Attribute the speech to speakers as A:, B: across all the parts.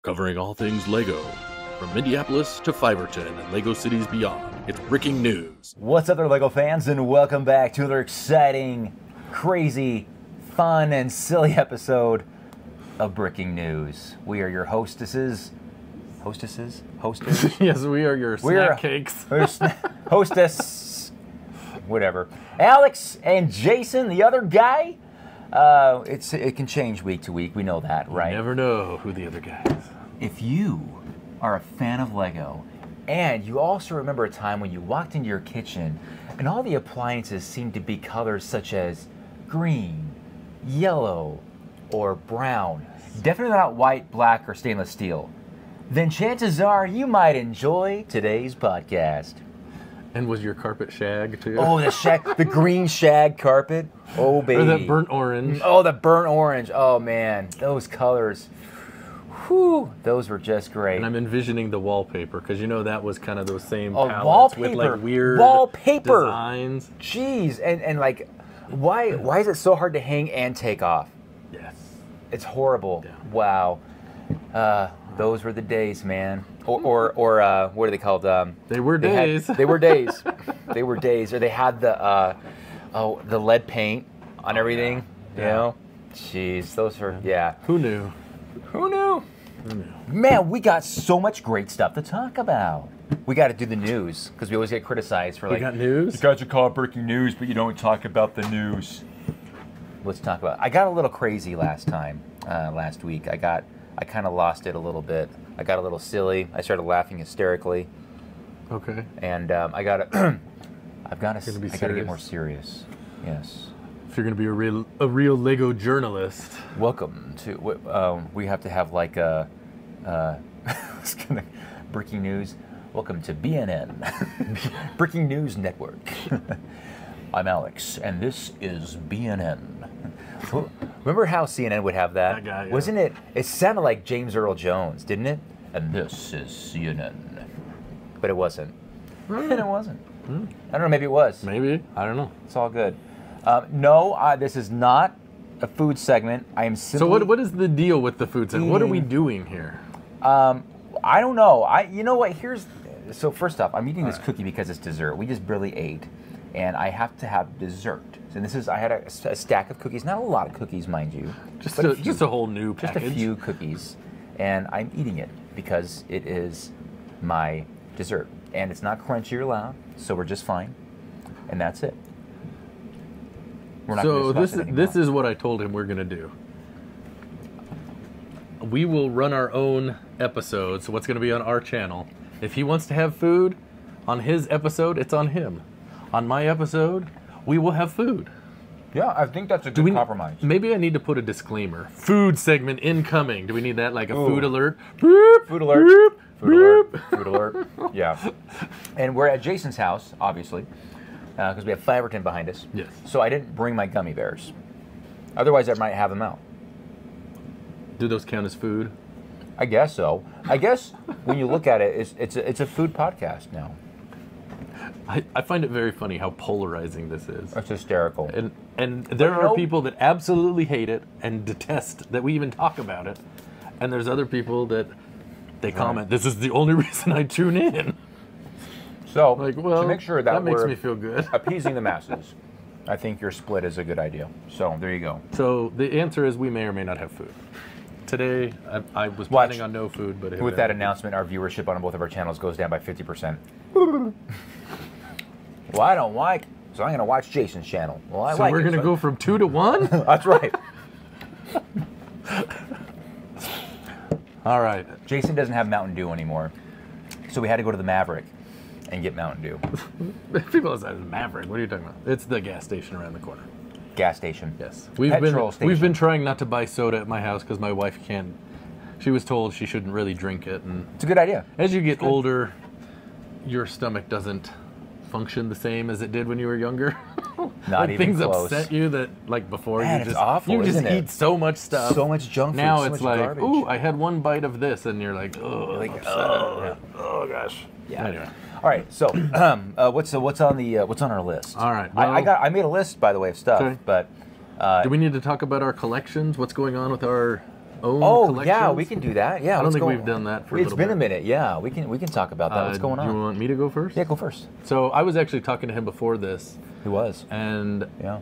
A: Covering all things LEGO, from Minneapolis to Fiverton and LEGO cities beyond. It's breaking news.
B: What's up there, LEGO fans, and welcome back to another exciting, crazy, fun, and silly episode of Breaking News. We are your hostesses. Hostess?
A: Yes, we are your snack cakes.
B: Hostess. Whatever. Alex and Jason, the other guy. It can change week to week. We know that, right?
A: You never know who the other guy is.
B: If you are a fan of LEGO, and you also remember a time when you walked into your kitchen and all the appliances seemed to be colors such as green, yellow, or brown, definitely not white, black, or stainless steel, then chances are you might enjoy today's podcast.
A: And was your carpet shag too?
B: Oh, the green shag carpet. Oh, baby.
A: Or that burnt orange.
B: Oh, the burnt orange. Oh, man. Those colors. Whew. Those were just great.
A: And I'm envisioning the wallpaper, because you know that was kind of those same
B: Oh,
A: palettes
B: wallpaper.
A: with like weird
B: Wallpaper.
A: designs.
B: Jeez. And like, why is it so hard to hang and take off?
A: Yes.
B: It's horrible.
A: Yeah.
B: Wow. Those were the days, man. Or what are they called?
A: They were days.
B: They were days. They were days. Or they had the lead paint on everything.
A: Yeah.
B: You know? Jeez, those were, yeah.
A: Who knew?
B: Who knew?
A: Who knew?
B: Man, we got so much great stuff to talk about. We got to do the news, because we always get criticized for
A: We
B: like,
A: got news?
B: you guys are called breaking news, but you don't talk about the news. Let's talk about it. I got a little crazy last week. I kind of lost it a little bit. I got a little silly. I started laughing hysterically.
A: Okay.
B: And I got to get more
A: serious?
B: serious. Yes.
A: If you're going to be a real LEGO journalist.
B: Welcome to, we have to have like a, breaking news. Welcome to BNN, Breaking News Network. I'm Alex, and this is BNN. Remember how CNN would have that?
A: That guy, yeah.
B: Wasn't it? It sounded like James Earl Jones, didn't it? And this is CNN. But it wasn't. And it wasn't. I don't know, maybe it was.
A: Maybe. I don't know.
B: It's all good. No, this is not a food segment. I am simply...
A: So what is the deal with the food segment? What are we doing here?
B: I don't know. You know what? So first off, I'm eating this cookie because it's dessert. We just barely ate, and I have to have dessert. And I had a stack of cookies. Not a lot of cookies, mind you.
A: Just a whole new package.
B: Just a few cookies, and I'm eating it because it is my dessert, and it's not crunchy or loud, so we're just fine, and that's it. We're not
A: So
B: gonna discuss it
A: this
B: anymore.
A: is what I told him we're gonna do. We will run our own episodes. What's gonna be on our channel? If he wants to have food on his episode, it's on him. On my episode, we will have food.
B: Yeah, I think that's a good compromise.
A: Maybe I need to put a disclaimer. Food segment incoming. Do we need that, like a food alert?
B: Food alert.
A: Boop,
B: Food alert. Food alert. Yeah. And we're at Jason's house, obviously, because we have Fiverton behind us.
A: Yes.
B: So I didn't bring my gummy bears. Otherwise, I might have them out.
A: Do those count as food?
B: I guess so. I guess when you look at it, it's a food podcast now.
A: I find it very funny how polarizing this is.
B: It's hysterical.
A: And there are people that absolutely hate it and detest that we even talk about it. And there's other people that they comment, this is the only reason I tune in.
B: So,
A: Like, well,
B: to make sure that
A: makes
B: we're
A: me feel good.
B: appeasing the masses, I think your split is a good idea. So, there you go.
A: So the answer is we may or may not have food. Today, I was planning on no food, but
B: with that announcement, our viewership on both of our channels goes down by 50%. Well, I don't like, so I'm going to watch Jason's channel. Well, I
A: So
B: like
A: we're
B: it,
A: going to go from 2 to 1?
B: That's right.
A: All right.
B: Jason doesn't have Mountain Dew anymore, so we had to go to the Maverick and get Mountain Dew.
A: People say Maverick. What are you talking about? It's the gas station around the corner.
B: Gas station.
A: Yes.
B: Petrol station.
A: We've been trying not to buy soda at my house because my wife can't. She was told she shouldn't really drink it, and
B: It's a good idea.
A: as you get older, your stomach doesn't function the same as it did when you were younger.
B: Not
A: like
B: even
A: things
B: close.
A: upset you that like before
B: Man,
A: you
B: it's
A: just
B: awful,
A: you just
B: isn't it?
A: eat so much stuff.
B: So much junk food,
A: Now
B: so
A: it's
B: much
A: like,
B: garbage.
A: ooh, I had one bite of this, and you're like, oh,
B: Like,
A: upset.
B: oh
A: gosh.
B: Yeah.
A: Anyway.
B: All right. So, what's on our list?
A: All right,
B: I made a list, by the way, of stuff,
A: Okay.
B: but
A: Do we need to talk about our collections? What's going on with our own
B: Oh
A: collections.
B: yeah, we can do that. Yeah,
A: I don't
B: let's
A: think
B: go-
A: we've done that for a
B: It's
A: little
B: been
A: bit.
B: a minute. Yeah, we can talk about that. What's going
A: Do you
B: on?
A: want me to go first?
B: Yeah, go first.
A: So I was actually talking to him before this,
B: He was.
A: and
B: Yeah.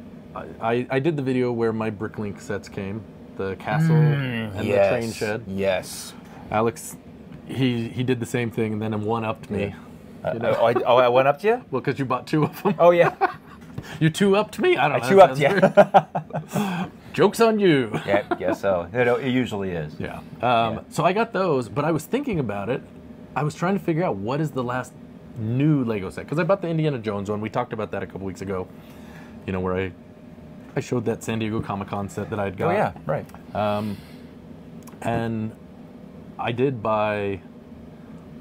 A: I did the video where my Bricklink sets came, the castle and the train shed.
B: Yes.
A: Alex, he did the same thing, and then one-upped me. You know?
B: I went up to you?
A: Well, because you bought 2 of them.
B: Oh yeah.
A: You 2-upped me? I don't know.
B: I
A: that
B: two
A: sounds
B: upped you.
A: weird. Joke's on you.
B: Yeah, guess so. It usually is.
A: Yeah.
B: Yeah.
A: So I got those, but I was thinking about it. I was trying to figure out what is the last new Lego set, because I bought the Indiana Jones one. We talked about that a couple weeks ago. You know, where I showed that San Diego Comic-Con set that I'd got.
B: Oh yeah, right.
A: And I did buy,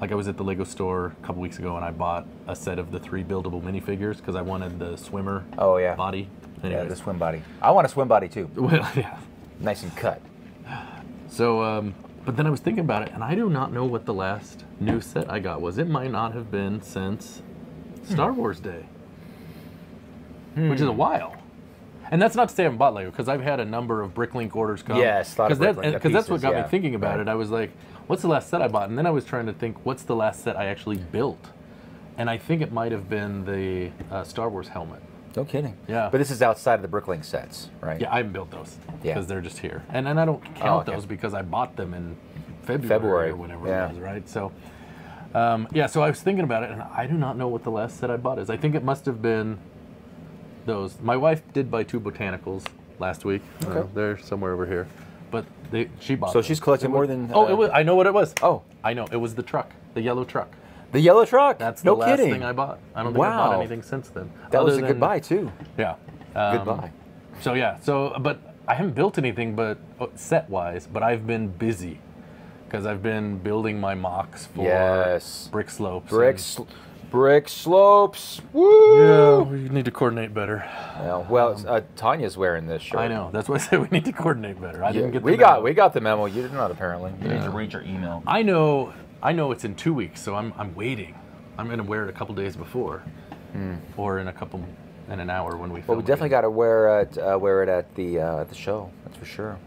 A: like I was at the Lego store a couple weeks ago, and I bought a set of the 3 buildable minifigures because I wanted the swimmer
B: Oh yeah.
A: body.
B: Yeah,
A: Anyways.
B: the swim body. I want a swim body too.
A: Well, yeah.
B: Nice and cut.
A: So, but then I was thinking about it, and I do not know what the last new set I got was. It might not have been since Star Wars Day, which is a while. And that's not to say I haven't bought Lego, because I've had a number of Bricklink orders come.
B: Yes, a lot of Bricklink
A: because that's what
B: pieces,
A: got
B: yeah.
A: me thinking about
B: Right.
A: it. I was like, what's the last set I bought? And then I was trying to think, what's the last set I actually built? And I think it might have been the Star Wars helmet.
B: No kidding.
A: Yeah.
B: But this is outside of the Bricklink sets, right?
A: Yeah, I haven't built those
B: Yeah.
A: because they're just here, and I don't count
B: okay.
A: those because I bought them in February
B: February,
A: or whenever
B: yeah.
A: it was, right? So, yeah. So I was thinking about it, and I do not know what the last set I bought is. I think it must have been those. My wife did buy 2 botanicals last week.
B: Okay.
A: They're somewhere over here, but she bought.
B: So
A: them.
B: she's collected
A: It
B: more
A: was-
B: than,
A: Oh, it was. I know what it was.
B: Oh.
A: I know. It was the truck, the yellow truck.
B: The yellow truck.
A: That's
B: no
A: the last
B: kidding.
A: thing I bought. I don't think I bought
B: Wow.
A: anything since then.
B: That was
A: other
B: a
A: than-
B: good buy too.
A: Yeah.
B: Good buy.
A: So yeah, but I haven't built anything but set-wise, but I've been busy because I've been building my mocks for
B: Yes.
A: brick slopes.
B: Brick slopes. Woo!
A: Yeah, we need to coordinate better.
B: Yeah, well, Tanya's wearing this shirt.
A: I know. That's why I said we need to coordinate better. I
B: Yeah,
A: didn't get.
B: we
A: the
B: got
A: memo.
B: we got the memo. You did not apparently. You need
A: Yeah.
B: to read your email.
A: I know it's in 2 weeks, so I'm waiting. I'm gonna wear it a couple days before, or in an hour when we.
B: Well,
A: Film
B: we definitely
A: again.
B: got to wear it at the show. That's for sure.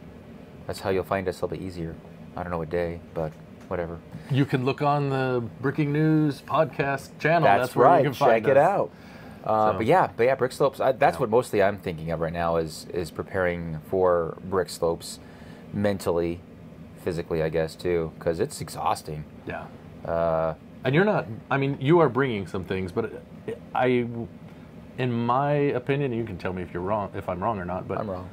B: That's how you'll find us a little bit easier. I don't know what day, but whatever.
A: You can look on the Bricking News podcast channel.
B: That's
A: where
B: right.
A: you can find
B: Check it
A: us.
B: out. But yeah, Brick Slopes. That's
A: Yeah.
B: what mostly I'm thinking of right now is preparing for Brick Slopes, mentally, physically, I guess too, because it's exhausting.
A: Yeah.
B: And
A: you're not. I mean, you are bringing some things, but in my opinion, you can tell me if you're wrong, if I'm wrong or not. But
B: I'm wrong.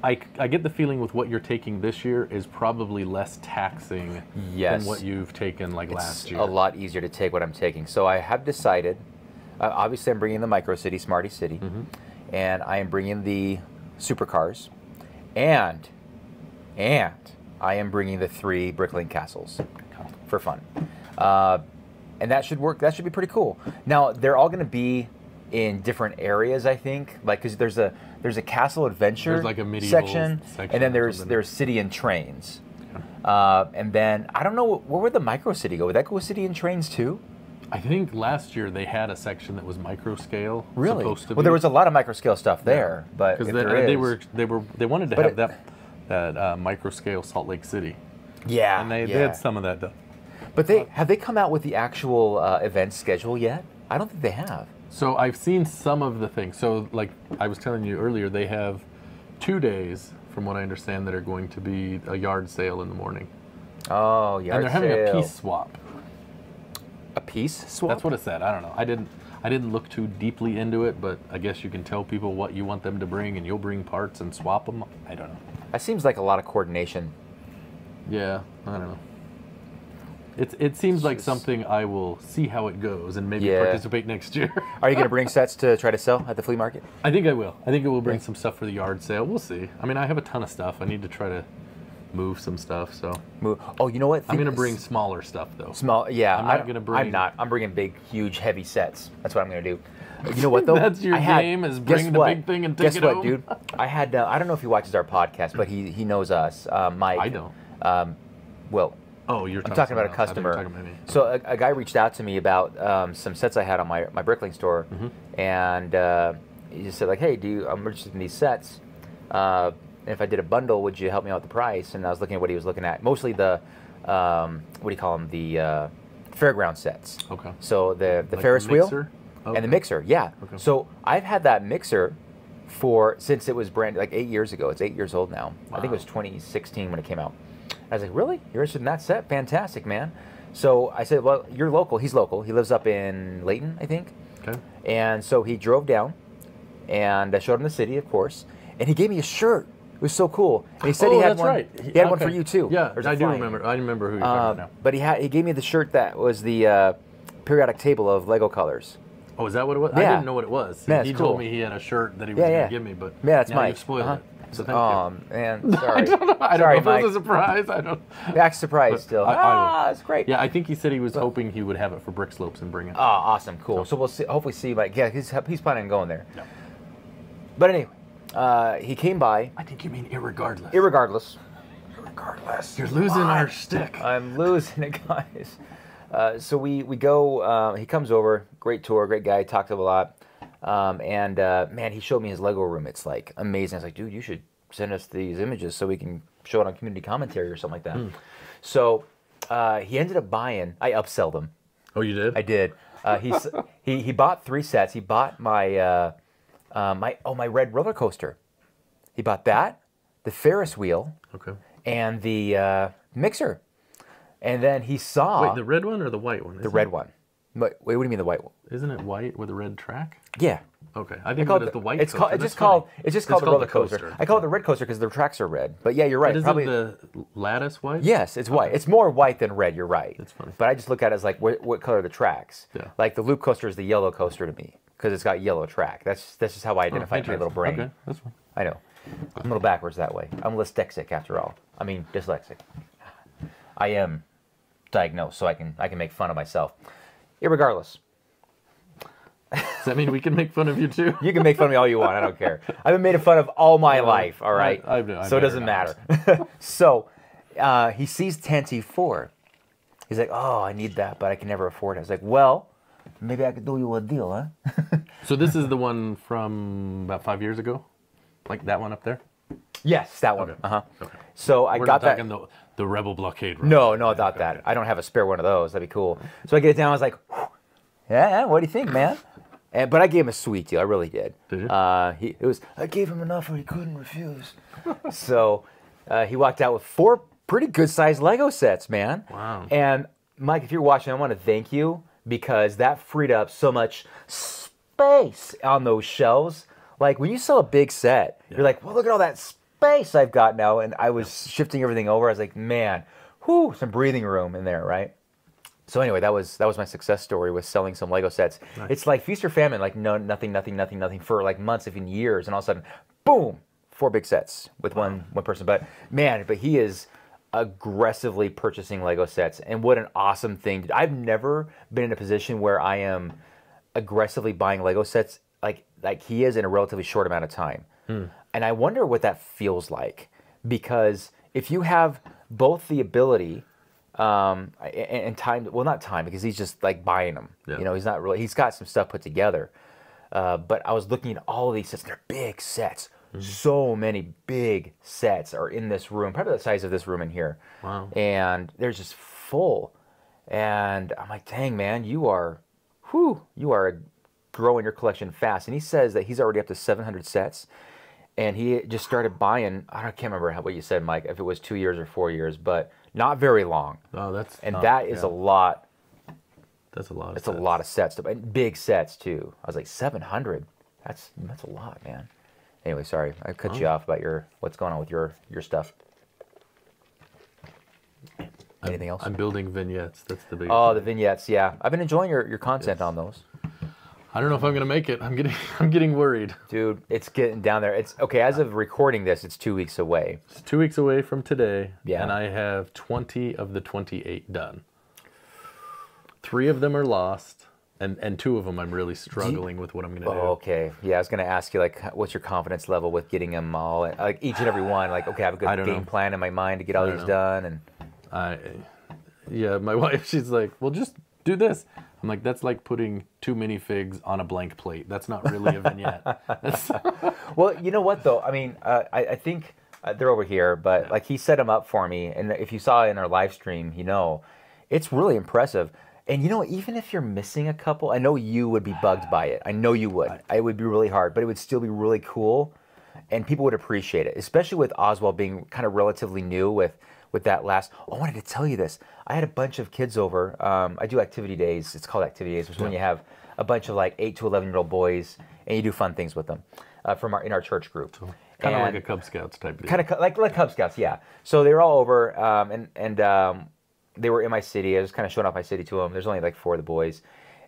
A: I get the feeling with what you're taking this year is probably less taxing
B: Yes.
A: than what you've taken like last
B: It's
A: year.
B: a lot easier to take what I'm taking. So I have decided. Obviously, I'm bringing the Micro City, Smarty City, and I am bringing the supercars, and I am bringing the 3 Bricklink castles for fun, and that should work. That should be pretty cool. Now they're all going to be in different areas, I think, like because there's a castle adventure
A: There's like a medieval
B: section,
A: section
B: and then
A: or something.
B: there's city and trains. And then I don't know where would the Micro City go? Would that go with city and trains too?
A: I think last year they had a section that was micro scale.
B: Really?
A: Supposed to
B: Well,
A: be.
B: there was a lot of micro scale stuff there, but
A: because
B: if
A: they wanted to
B: But
A: have that micro scale Salt Lake City,
B: yeah,
A: and they
B: yeah.
A: had some of that done.
B: But have they come out with the actual event schedule yet? I don't think they have.
A: So I've seen some of the things. So like I was telling you earlier, they have 2 days, from what I understand, that are going to be a yard sale in the morning,
B: Oh, yard
A: and they're having
B: sale.
A: a piece swap.
B: A piece swap?
A: That's what it said. I don't know. I didn't look too deeply into it, but I guess you can tell people what you want them to bring, and you'll bring parts and swap them. I don't know.
B: That seems like a lot of coordination.
A: Yeah, I don't know. It seems like
B: It's-
A: something I will see how it goes and maybe
B: Yeah.
A: participate next year.
B: Are you going to bring sets to try to sell at the flea market?
A: I think I will. I think it will bring some stuff for the yard sale. We'll see. I mean, I have a ton of stuff. I need to try to move some stuff. So
B: Oh, you know what?
A: I'm going to bring smaller stuff though.
B: small. Yeah,
A: I'm not gonna bring-
B: I'm not. I'm bringing big, huge, heavy sets. That's what I'm going to do. You know what though?
A: That's your game, is bring
B: guess
A: the
B: what?
A: big thing and take
B: guess
A: it
B: what,
A: home?
B: dude? I had. I don't know if he watches our podcast, but he knows us. Mike.
A: I don't.
B: Well,
A: Oh, you're
B: I'm talking about a
A: someone else. I thought you were
B: customer.
A: talking about me.
B: So a guy reached out to me about some sets I had on my Bricklink store,
A: Mm-hmm.
B: and he just said like, "Hey, I'm interested in these sets. And if I did a bundle, would you help me out with the price? And I was looking at what he was looking at. Mostly the, what do you call them? The fairground sets.
A: Okay.
B: So the
A: Like
B: Ferris
A: the
B: wheel
A: mixer?
B: and the
A: Okay.
B: mixer, yeah.
A: Okay.
B: So I've had that mixer since it was brand like 8 years ago. It's 8 years old now. I think it was 2016 when it came out. I was like, really? You're interested in that set? Fantastic, man. So I said, well, you're local. He's local. He lives up in Layton, I think.
A: Okay.
B: And so he drove down, and I showed him the city, of course. And he gave me a shirt. It was so cool. And he said he had
A: that's
B: one.
A: right.
B: He had one for
A: Okay.
B: you too.
A: Yeah,
B: Or is it
A: I do
B: flying?
A: remember. I remember who you're talking about now.
B: But he gave me the shirt that was the periodic table of Lego colors.
A: Oh, is that what it was? I
B: Yeah.
A: didn't know what it was.
B: Yeah,
A: He
B: it's
A: told
B: cool.
A: me he had a shirt that he was
B: Yeah,
A: going
B: yeah.
A: to give me, but
B: Yeah, that's
A: now
B: Mike.
A: you've spoiled
B: Uh-huh.
A: it. So thank you.
B: Man, sorry.
A: I don't know. I don't
B: Sorry,
A: know if
B: Mike.
A: it was a surprise. I don't.
B: Back surprise still. That's great.
A: Yeah, I think he said he was hoping he would have it for Brick Slopes and bring it.
B: Oh, awesome, cool. So we'll see. Hopefully, see Mike. Yeah, he's planning on going there.
A: Yeah.
B: But anyway, he came by.
A: I think you mean irregardless.
B: Irregardless,
A: You're losing our stick.
B: I'm losing it, guys. So we go. He comes over. Great tour. Great guy. Talked a lot. And man, he showed me his Lego room. It's like amazing. I was like, dude, you should send us these images so we can show it on community commentary or something like that. So he ended up buying. I upselled him.
A: Oh, you did?
B: I did. He bought 3 sets. He bought my my red roller coaster. He bought that, the Ferris wheel,
A: Okay.
B: and the mixer. And then he saw
A: Wait, the red one or the white one?
B: the red one. Wait, what do you mean the white one?
A: Isn't it white with a red track?
B: Yeah.
A: Okay. I think
B: Call
A: it
B: it
A: is the white
B: It's
A: coaster.
B: called.
A: That's
B: It's just called.
A: funny.
B: It's just called the roller
A: the
B: coaster. I call it the red coaster because the tracks are red. But yeah, you're right.
A: But isn't
B: Probably.
A: the lattice white?
B: Yes, it's white. It's more white than red. You're right.
A: That's funny.
B: But I just look at it as like what color are the tracks.
A: Yeah.
B: Like the loop coaster is the yellow coaster to me because it's got yellow track. That's just how I identify it in my little brain.
A: Okay, that's fine.
B: I know. I'm a little backwards that way. I'm dyslexic after all. I mean dyslexic. I am diagnosed, so I can make fun of myself. Irregardless.
A: Does that mean we can make fun of you too?
B: You can make fun of me all you want. I don't care. I've been made fun of all my life. All right.
A: I've
B: So it doesn't
A: never
B: matter. So he sees Tanty 4. He's like, oh, I need that, but I can never afford it. I was like, well, maybe I could do you a deal, huh?
A: So this is the one from about 5 years ago? Like that one up there?
B: Yes, that one.
A: Okay.
B: Uh-huh.
A: Okay.
B: So I
A: We're
B: got
A: not
B: that.
A: talking the Rebel Blockade run.
B: No, not that. I don't have a spare one of those. That'd be cool. So I get it down. I was like, yeah, what do you think, man? But I gave him a sweet deal. I really did.
A: Did you?
B: I gave him enough where he couldn't refuse. So he walked out with 4 pretty good sized Lego sets, man.
A: Wow.
B: And Mike, if you're watching, I want to thank you because that freed up so much space on those shelves. Like when you sell a big set, you're like, well, look at all that space I've got now. And I was shifting everything over. I was like, man, whew, some breathing room in there, right? So anyway, that was my success story with selling some Lego sets.
A: Nice.
B: It's like feast or famine, like nothing for like months, even years, and all of a sudden, boom, 4 big sets with one person. But man, he is aggressively purchasing Lego sets, and what an awesome thing! I've never been in a position where I am aggressively buying Lego sets like he is in a relatively short amount of time. And I wonder what that feels like, because if you have both the ability and time, well, not time, because he's just like buying them.
A: Yeah.
B: You know, he's got some stuff put together. But I was looking at all of these sets. They're big sets. So many big sets are in this room, probably the size of this room in here.
A: Wow.
B: And they're just full. And I'm like, dang, man, you are growing your collection fast. And he says that he's already up to 700 sets. And he just started buying, I can't remember what you said, Mike, if it was 2 years or 4 years, but not very long.
A: Oh, that's
B: And
A: not-
B: that is
A: yeah.
B: a lot.
A: That's a lot.
B: It's a lot of sets, and big sets too. I was like 700. That's a lot, man. Anyway, sorry, I cut you off about what's going on with your stuff. Anything else?
A: I'm building vignettes. That's the big.
B: Oh, the vignettes. Yeah, I've been enjoying your content on those,
A: I don't know if I'm gonna make it. I'm getting worried.
B: dude. It's getting down there. It's okay. As of recording this, it's 2 weeks away.
A: It's 2 weeks away from today.
B: Yeah.
A: And I have 20 of the 28 done. 3 of them are lost, and 2 of them I'm really struggling with what I'm gonna do.
B: Oh, okay. Yeah, I was gonna ask you like, what's your confidence level with getting them all, like each and every one? Like, okay, I have a
A: I
B: good
A: don't
B: game
A: know.
B: plan in my mind to get all
A: I
B: these
A: don't know.
B: done, and
A: Yeah, my wife, she's like, well, just do this. I'm like, that's like putting 2 minifigs on a blank plate. That's not really a vignette.
B: well, you know what though? I mean, I think they're over here, but like he set them up for me. And if you saw it in our live stream, it's really impressive. And even if you're missing a couple, I know you would be bugged by it. I know you would. It would be really hard, but it would still be really cool, and people would appreciate it, especially with Oswald being kind of relatively new with that last. Oh, I wanted to tell you this. I had a bunch of kids over. I do activity days. It's called activity days, which is when you have a bunch of like 8 to 11-year-old boys, and you do fun things with them in our church group.
A: Kind of like a Cub Scouts type deal.
B: Kind of like Cub Scouts, yeah. So they were all over, and they were in my city. I was kind of showing off my city to them. There's only like 4 of the boys,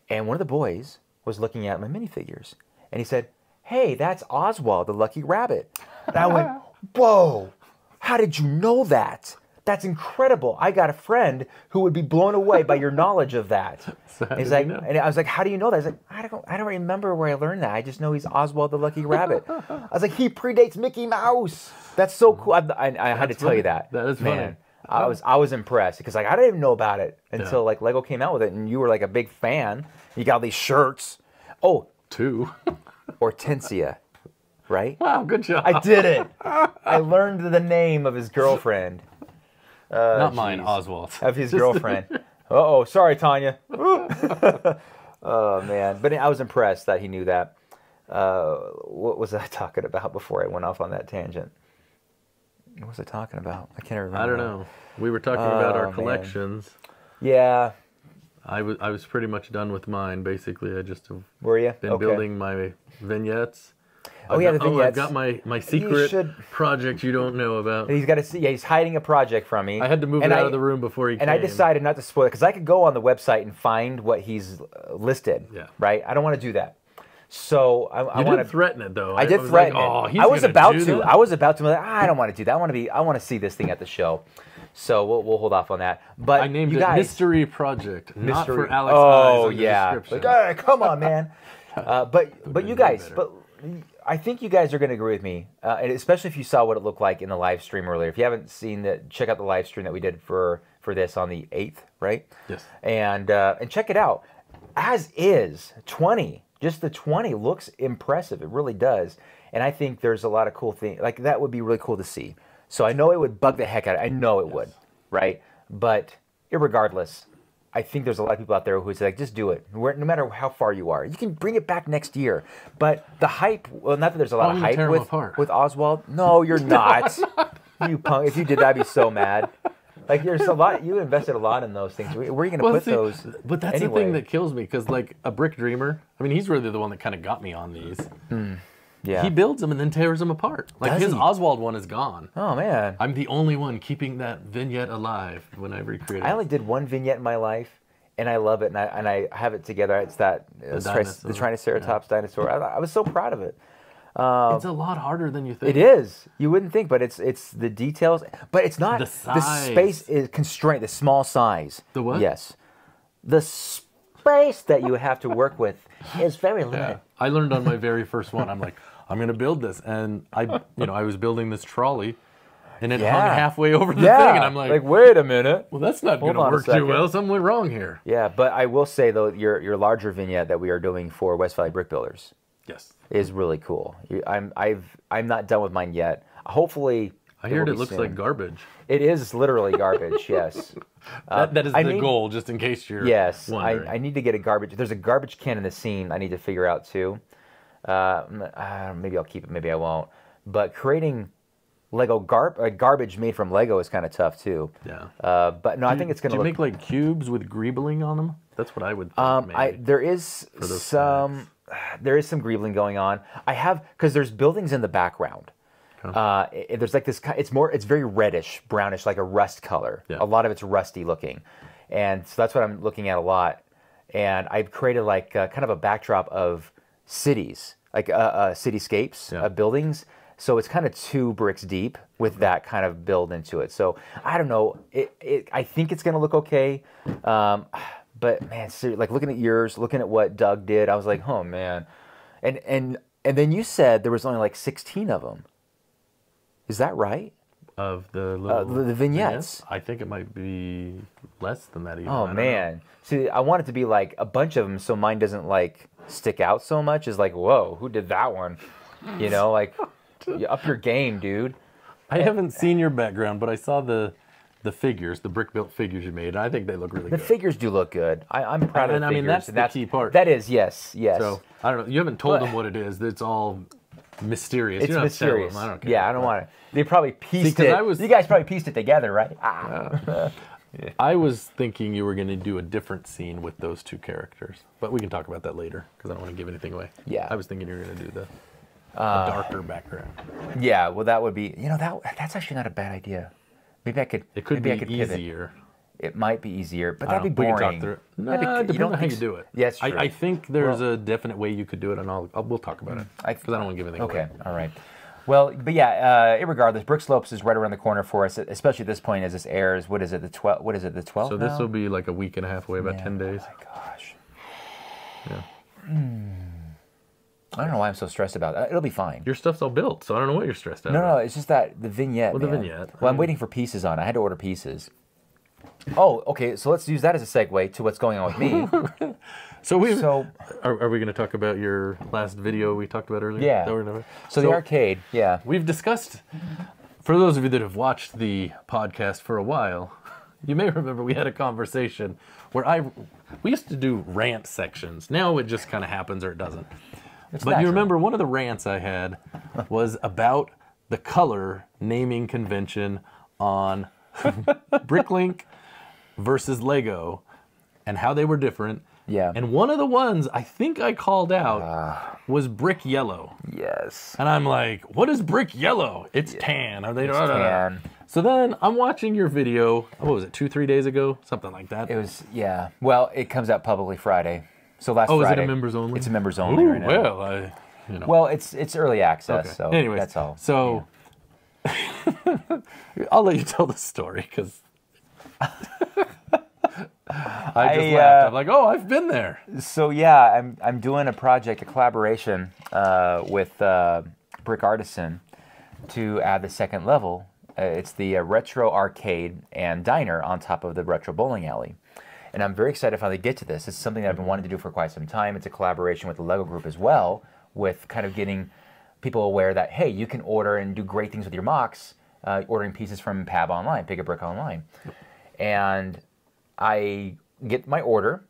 B: and one of the boys was looking at my minifigures, and he said, "Hey, that's Oswald, the Lucky Rabbit." And I went, "Whoa! How did you know that? That's incredible! I got a friend who would be blown away by your knowledge of that."
A: So
B: He's like, and I was like, "How do you know that?" He's like, I don't remember where I learned that. I just know he's Oswald the Lucky Rabbit." I was like, "He predates Mickey Mouse." That's so cool. I had to tell you that.
A: That is funny.
B: I was impressed because like I didn't even know about it until like Lego came out with it, and you were like a big fan. You got all these shirts. Oh,
A: 2.
B: Hortensia, right?
A: Wow, good job.
B: I did it. I learned the name of his girlfriend.
A: Not mine, Oswald.
B: Of his girlfriend. Uh-oh, sorry, Tanya. Oh, man. But I was impressed that he knew that. What was I talking about before I went off on that tangent? What was I talking about? I can't remember.
A: I don't know. We were talking about our collections.
B: Yeah.
A: I was pretty much done with mine. Basically, I just have
B: Were you?
A: been building my vignettes.
B: The vignettes.
A: I've got my secret project you don't know about.
B: He's got to see. Yeah, he's hiding a project from me.
A: I had to move it out of the room before he came.
B: And I decided not to spoil it because I could go on the website and find what he's listed.
A: Yeah.
B: Right. I don't want to do that. So I
A: want
B: to
A: threaten it though.
B: I did threaten it. I was about to.
A: That?
B: I was about to. I don't want to do that. I want to see this thing at the show. So we'll hold off on that. But
A: I named
B: you
A: it
B: guys,
A: Mystery Project, not for Alex.
B: Oh
A: Eyes
B: yeah. Like, all right, come on, man. But you guys, I think you guys are going to agree with me, and especially if you saw what it looked like in the live stream earlier. If you haven't seen that, check out the live stream that we did for this on the 8th, right?
A: Yes.
B: And check it out. As is 20. Just the 20 looks impressive. It really does. And I think there's a lot of cool things. Like, that would be really cool to see. So I know it would bug the heck out of it. I know it would, right? But irregardless, I think there's a lot of people out there who say, like, just do it. No matter how far you are. You can bring it back next year. But the hype, well, not that there's a lot of hype with Oswald. No, you're not. You punk. If you did that, I'd be so mad. Like, there's a lot, you invested a lot in those things. Where are you going to put those?
A: But that's the thing that kills me, because, like, a Brick Dreamer, I mean, he's really the one that kind of got me on these.
B: Yeah.
A: He builds them and then tears them apart. Like, his Oswald one is gone.
B: Oh, man.
A: I'm the only one keeping that vignette alive when I recreate it.
B: I only did one vignette in my life, and I love it, and I have it together. It's the Triceratops dinosaur. I was so proud of it.
A: It's a lot harder than you think.
B: It is. You wouldn't think, but it's the details. But it's not.
A: The size.
B: The space is constrained. The small size.
A: The what?
B: Yes. The space that you have to work with is very limited.
A: Yeah. I learned on my very first one. I'm like, I'm going to build this, and I was building this trolley, and it hung halfway over the thing, and I'm like,
B: wait a minute.
A: Well, that's not going to work too well. Something went wrong here.
B: Yeah, but I will say though, your larger vignette that we are doing for West Valley Brick Builders.
A: Yes.
B: Is really cool. I'm not done with mine yet. Hopefully,
A: I heard it looks like garbage.
B: It is literally garbage. Yes.
A: That is the goal, just in case you're wondering.
B: I need to get a garbage. There's a garbage can in the scene I need to figure out too. Maybe I'll keep it. Maybe I won't. But creating Lego garbage made from Lego is kind of tough too.
A: Yeah.
B: But no, I think it's going to look.
A: Do you make like cubes with greebling on them? That's what I would think. Maybe,
B: there is some. There is some greebling going on. I have, because there's buildings in the background. There's like this. It's very reddish, brownish, like a rust color.
A: Yeah.
B: A lot of it's rusty looking, and so that's what I'm looking at a lot. And I've created like kind of a backdrop of cities, like cityscapes of buildings. So it's kind of 2 bricks deep with that kind of build into it. So I don't know. I think it's going to look okay. But man, seriously, like looking at yours, looking at what Doug did, I was like, oh man. And then you said there was only like 16 of them. Is that right?
A: Of the little
B: the vignettes?
A: I think it might be less than that even.
B: Oh man. See, I want it to be like a bunch of them so mine doesn't like stick out so much. Is like, whoa, who did that one? Like, up your game, dude.
A: I haven't seen your background, but I saw the figures, the brick built figures you made. And I think they look really
B: The
A: good.
B: figures do look good. I'm proud of the figures.
A: And I mean, that's the key part.
B: That is, yes.
A: So I don't know. You haven't told them what it is. It's all mysterious.
B: It's
A: You don't have to tell
B: mysterious.
A: them. I don't care.
B: Yeah, I don't want to. They probably pieced
A: 'cause
B: it. You guys probably pieced it together, right?
A: I was thinking you were going to do a different scene with those two characters, but we can talk about that later because I don't want to give anything away.
B: Yeah.
A: I was thinking you were going to do the darker background.
B: Yeah, well, that would be. That's actually not a bad idea. Maybe I could.
A: It could
B: maybe
A: be
B: I could pivot.
A: easier.
B: It might be easier, but
A: I
B: that'd
A: don't
B: be
A: know.
B: boring.
A: We can talk through it.
B: That'd be-
A: No, it
B: you
A: depends
B: don't
A: on how you
B: think
A: do it.
B: Yeah, it's true.
A: I think there's a definite way you could do it, and we'll talk about it because I don't want to give anything away.
B: Okay, all right. Well, but yeah, irregardless, Brick Slopes is right around the corner for us, especially at this point as this airs. What is it, the 12th? What is it, the 12th
A: So this will be like a week and a half away, about 10 days.
B: Oh my gosh.
A: Yeah.
B: I don't know why I'm so stressed about it. It'll be fine.
A: Your stuff's all built, so I don't know what you're stressed out
B: No,
A: about.
B: it's just that the vignette.
A: Well, the
B: man.
A: vignette.
B: Well, I'm waiting for pieces on it. I had to order pieces. Oh, okay. So let's use that as a segue to what's going on with me.
A: So are we going to talk about your last video we talked about earlier?
B: Yeah.
A: That we're gonna-
B: So the arcade, yeah.
A: We've discussed, for those of you that have watched the podcast for a while, you may remember we had a conversation where we used to do rant sections. Now it just kind of happens or it doesn't.
B: It's
A: But
B: natural.
A: you remember one of the rants I had was about the color naming convention on Bricklink versus Lego and how they were different.
B: Yeah.
A: And one of the ones I think I called out was brick yellow.
B: Yes.
A: And I'm like, what is brick yellow? It's tan. Are they
B: It's tan.
A: So then I'm watching your video, what was it, 2-3 days ago? Something like that.
B: It was, yeah. Well, it comes out publicly Friday. So last Friday.
A: Is it a members only?
B: It's a members only
A: Ooh,
B: right now.
A: Well,
B: Well, it's early access,
A: okay.
B: so
A: Anyways,
B: that's all.
A: So I'll let you tell the story because I just laughed. I'm like, oh, I've been there.
B: So yeah, I'm doing a project, a collaboration with Brick Artisan to add the second level. It's the retro arcade and diner on top of the retro bowling alley. And I'm very excited to finally get to this. It's something that I've been wanting to do for quite some time. It's a collaboration with the Lego Group as well, with kind of getting people aware that, hey, you can order and do great things with your MOCs, ordering pieces from PAB Online, Pick a Brick Online. And I get my order,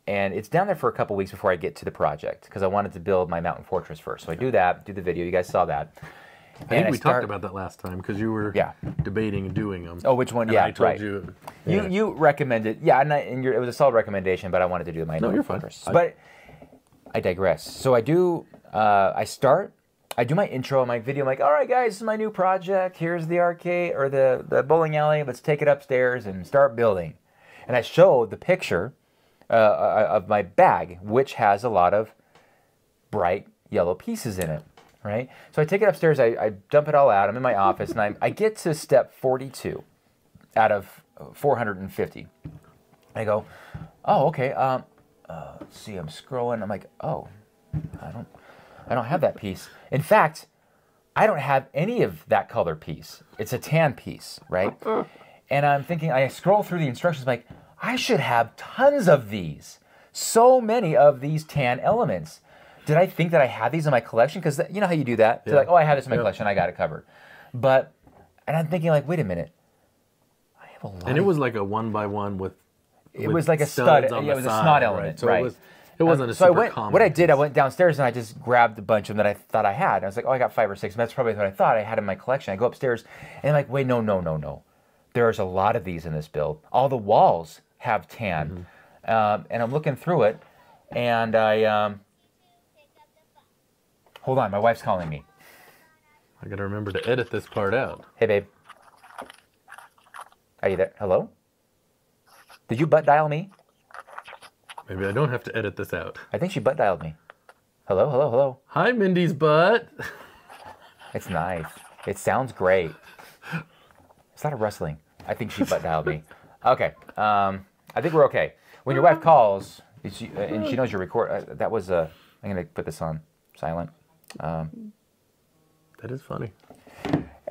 B: and it's down there for a couple weeks before I get to the project, because I wanted to build my Mountain Fortress first. So I do that, do the video. You guys saw that.
A: I think we talked about that last time because you were debating doing them.
B: Oh, which one?
A: And
B: Yeah,
A: I told
B: right.
A: you.
B: You recommended, yeah, and it was a solid recommendation, but I wanted to do my
A: you're fine.
B: Fortress. But I digress. So I do, I do my intro, my video. I'm like, all right, guys, this is my new project. Here's the arcade or the bowling alley. Let's take it upstairs and start building. And I show the picture of my bag, which has a lot of bright yellow pieces in it, right? So I take it upstairs, I dump it all out. I'm in my office, and I get to step 42 out of 450. I go, oh, okay. Let's see, I'm scrolling. I'm like, oh, I don't have that piece. In fact, I don't have any of that color piece. It's a tan piece, right? And I'm thinking, I scroll through the instructions, I'm like, I should have tons of these. So many of these tan elements. Did I think that I had these in my collection? Because you know how you do that? Yeah. Like, oh, I have this in my collection, I got it covered. And I'm thinking like, wait a minute. I have a lot.
A: And it was like a 1x1 with
B: it was like a stud.
A: on
B: Yeah,
A: the
B: it was a
A: side,
B: snot element,
A: So
B: right?
A: it wasn't a
B: so
A: super common.
B: What I did, I went downstairs and I just grabbed a bunch of them that I thought I had. I was like, oh, I got 5 or 6. And that's probably what I thought I had in my collection. I go upstairs and I'm like, wait, no. There's a lot of these in this build. All the walls have tan. And I'm looking through it, and I... Hold on, my wife's calling me.
A: I gotta remember to edit this part out.
B: Hey, babe. Are you there? Hello? Did you butt dial me?
A: Maybe I don't have to edit this out.
B: I think she butt dialed me. Hello?
A: Hi, Mindy's butt.
B: It's nice. It sounds great. It's not a rustling. I think she butt dialed me. Okay. I think we're okay. When your wife calls, and she knows you're recording, that was I'm going to put this on silent.
A: That is funny.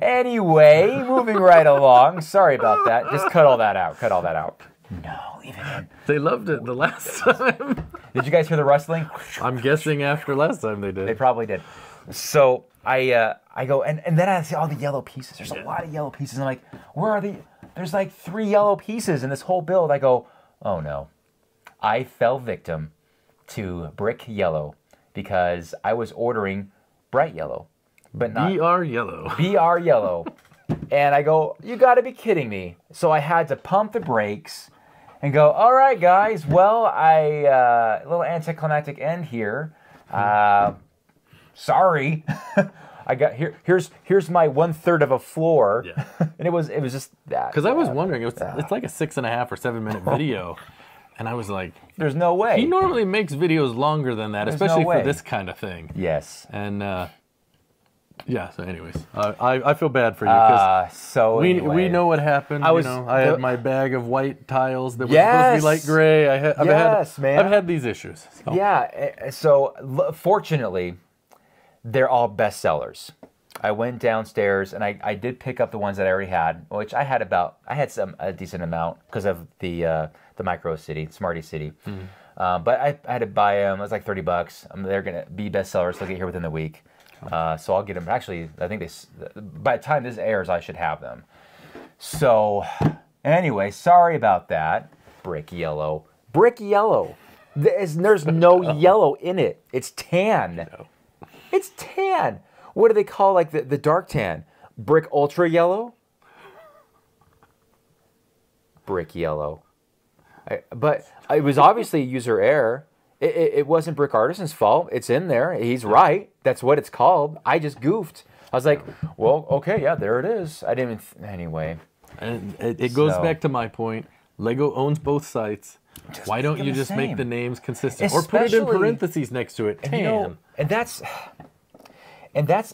B: Anyway, moving right along. Sorry about that. Just cut all that out. No, leave it in.
A: They loved it the last time.
B: Did you guys hear the rustling?
A: I'm guessing after last time they did.
B: They probably did. So I go, and then I see all the yellow pieces. There's a lot of yellow pieces. I'm like, where are the? There's like 3 yellow pieces in this whole build. I go, oh no, I fell victim to brick yellow because I was ordering bright yellow, but not
A: BR yellow.
B: BR yellow. And I go, you got to be kidding me. So I had to pump the brakes and go, all right, guys, well, a little anticlimactic end here. Sorry. I got here's my 1/3 of a floor.
A: Yeah.
B: And it was just that.
A: Because I was wondering, it's like a 6.5 or 7 minute video. And I was like,
B: there's no way.
A: he normally makes videos longer than that,
B: There's no
A: especially
B: way.
A: for this kind of thing.
B: Yes.
A: And yeah, so anyways, I feel bad for you because
B: so
A: we
B: anyway.
A: know what happened.
B: I was-
A: I had my bag of white tiles that were supposed to be light gray. I've had these issues. So.
B: Yeah, so fortunately, they're all bestsellers. I went downstairs and I did pick up the ones that I already had, which I had a decent amount because of the Micro City, Smarty City. But I had to buy them. It was like $30. They're gonna be bestsellers. They'll get here within the week. So I'll get them. Actually, I think by the time this airs, I should have them. So anyway, sorry about that. Brick yellow. Brick yellow. There's no yellow in it. It's tan.
A: No.
B: It's tan. What do they call like the dark tan? Brick ultra yellow? Brick yellow. But it was obviously user error. It wasn't Brick Artisan's fault. It's in there. He's right. That's what it's called. I just goofed. I was like, well, okay, yeah, there it is. I didn't even... Anyway.
A: And it goes back to my point. Lego owns both sites. Why don't you just make the names consistent? Or put it in parentheses next to it. Tan.
B: And that's...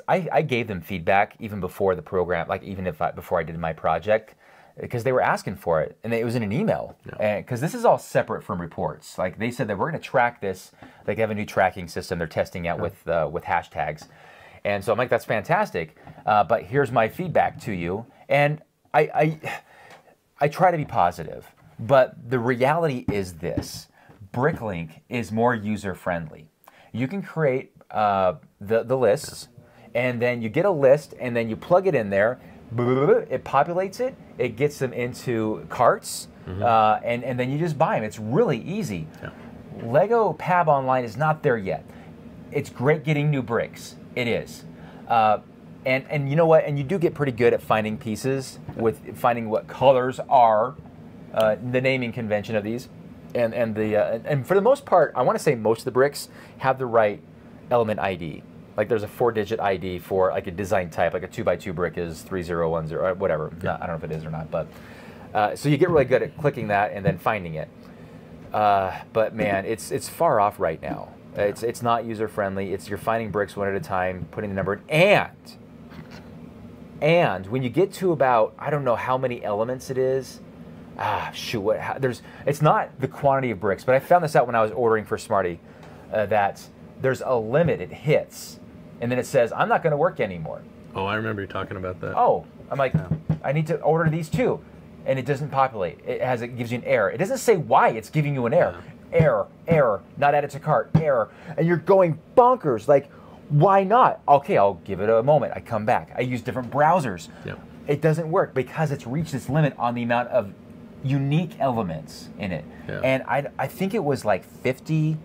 B: I gave them feedback even before the program, like even before I did my project, because they were asking for it, and it was in an email. Because this is all separate from reports. Like they said that we're going to track this. Like they have a new tracking system they're testing out with hashtags, and so I'm like, that's fantastic. But here's my feedback to you, and I try to be positive, but the reality is this: Bricklink is more user friendly. You can create the lists, and then you get a list, and then you plug it in there. It populates it. It gets them into carts, and then you just buy them. It's really easy. Yeah. Lego Pab Online is not there yet. It's great getting new bricks. It is. And you know what? And you do get pretty good at finding pieces, with finding what colors are, the naming convention of these. And for the most part, I want to say most of the bricks have the right element ID. Like there's a 4-digit ID for like a design type, like a 2x2 brick is 3010 or whatever. Yeah. I don't know if it is or not, but so you get really good at clicking that and then finding it. But man, it's far off right now. It's not user friendly. You're finding bricks one at a time, putting the number in, and when you get to about, I don't know how many elements it is. It's not the quantity of bricks, but I found this out when I was ordering for Smarty, that there's a limit it hits, and then it says, I'm not going to work anymore.
A: Oh, I remember you talking about that.
B: Oh, I'm like, I need to order these too, and it doesn't populate. It gives you an error. It doesn't say why it's giving you an error. Error, not added to cart, error, and you're going bonkers. Like, why not? Okay, I'll give it a moment. I come back. I use different browsers.
A: Yep.
B: It doesn't work because it's reached its limit on the amount of unique elements in it. Yeah. And I think it was like 50.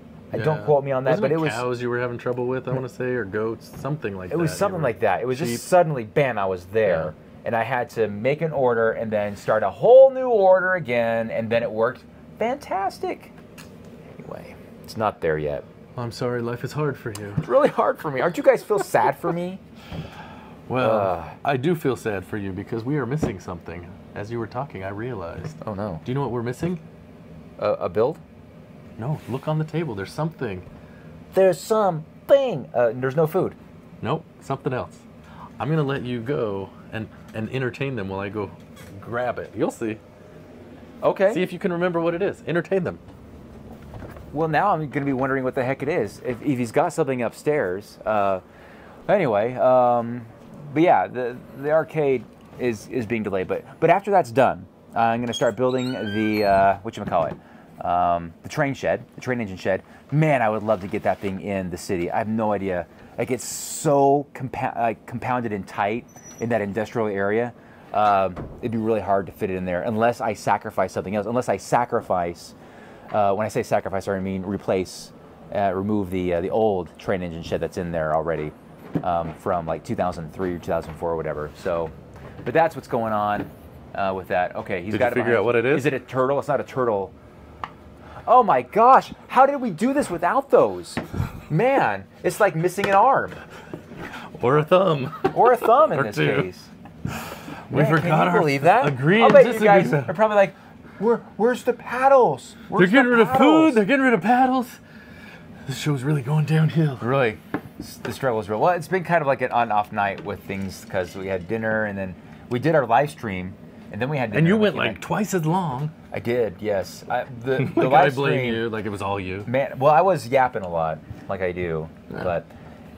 B: Don't quote me on that, but it was
A: cows you were having trouble with, I want to say, or goats, something like that.
B: It was something like that. It was just suddenly, bam, I was there, and I had to make an order and then start a whole new order again, and then it worked fantastic. Anyway, it's not there yet.
A: Well, I'm sorry, life is hard for you.
B: It's really hard for me. Aren't you guys feel sad for me?
A: Well, I do feel sad for you because we are missing something. As you were talking, I realized.
B: Oh no.
A: Do you know what we're missing?
B: A build?
A: No, look on the table. There's something.
B: There's something. There's no food.
A: Nope, something else. I'm going to let you go and entertain them while I go grab it. You'll see.
B: Okay.
A: See if you can remember what it is. Entertain them.
B: Well, now I'm going to be wondering what the heck it is. If he's got something upstairs. Anyway, but yeah, the arcade is being delayed. But after that's done, I'm going to start building the, whatchamacallit, the train engine shed. Man, I would love to get that thing in the city. I have no idea. Like it's so compounded and tight in that industrial area. It'd be really hard to fit it in there unless I sacrifice something else. Unless I sacrifice, when I say sacrifice, I mean replace, remove the old train engine shed that's in there already from like 2003 or 2004 or whatever. So, but that's what's going on with that. Okay, he's got
A: to figure out what it is.
B: Is it a turtle? It's not a turtle. Oh my gosh! How did we do this without those? Man, it's like missing an arm
A: Or a thumb.
B: or a thumb in
A: Or
B: this
A: two.
B: case.
A: We
B: Man,
A: forgot
B: can you
A: our
B: believe that?
A: agree
B: I'll
A: and
B: bet you
A: disagree.
B: guys are probably like, where's the paddles?
A: They're
B: Where's
A: getting
B: the
A: rid of
B: paddles?"
A: food. They're getting rid of paddles. This show's really going downhill.
B: Really, the struggle is real. Well, it's been kind of like an on-off night with things because we had dinner and then we did our live stream and then we had dinner.
A: And you
B: we
A: went
B: came
A: like
B: back.
A: twice as long.
B: I did, yes. The
A: Like
B: live
A: I blame
B: stream,
A: you, like it was all you.
B: man. Well, I was yapping a lot, like I do.
A: Yeah.
B: But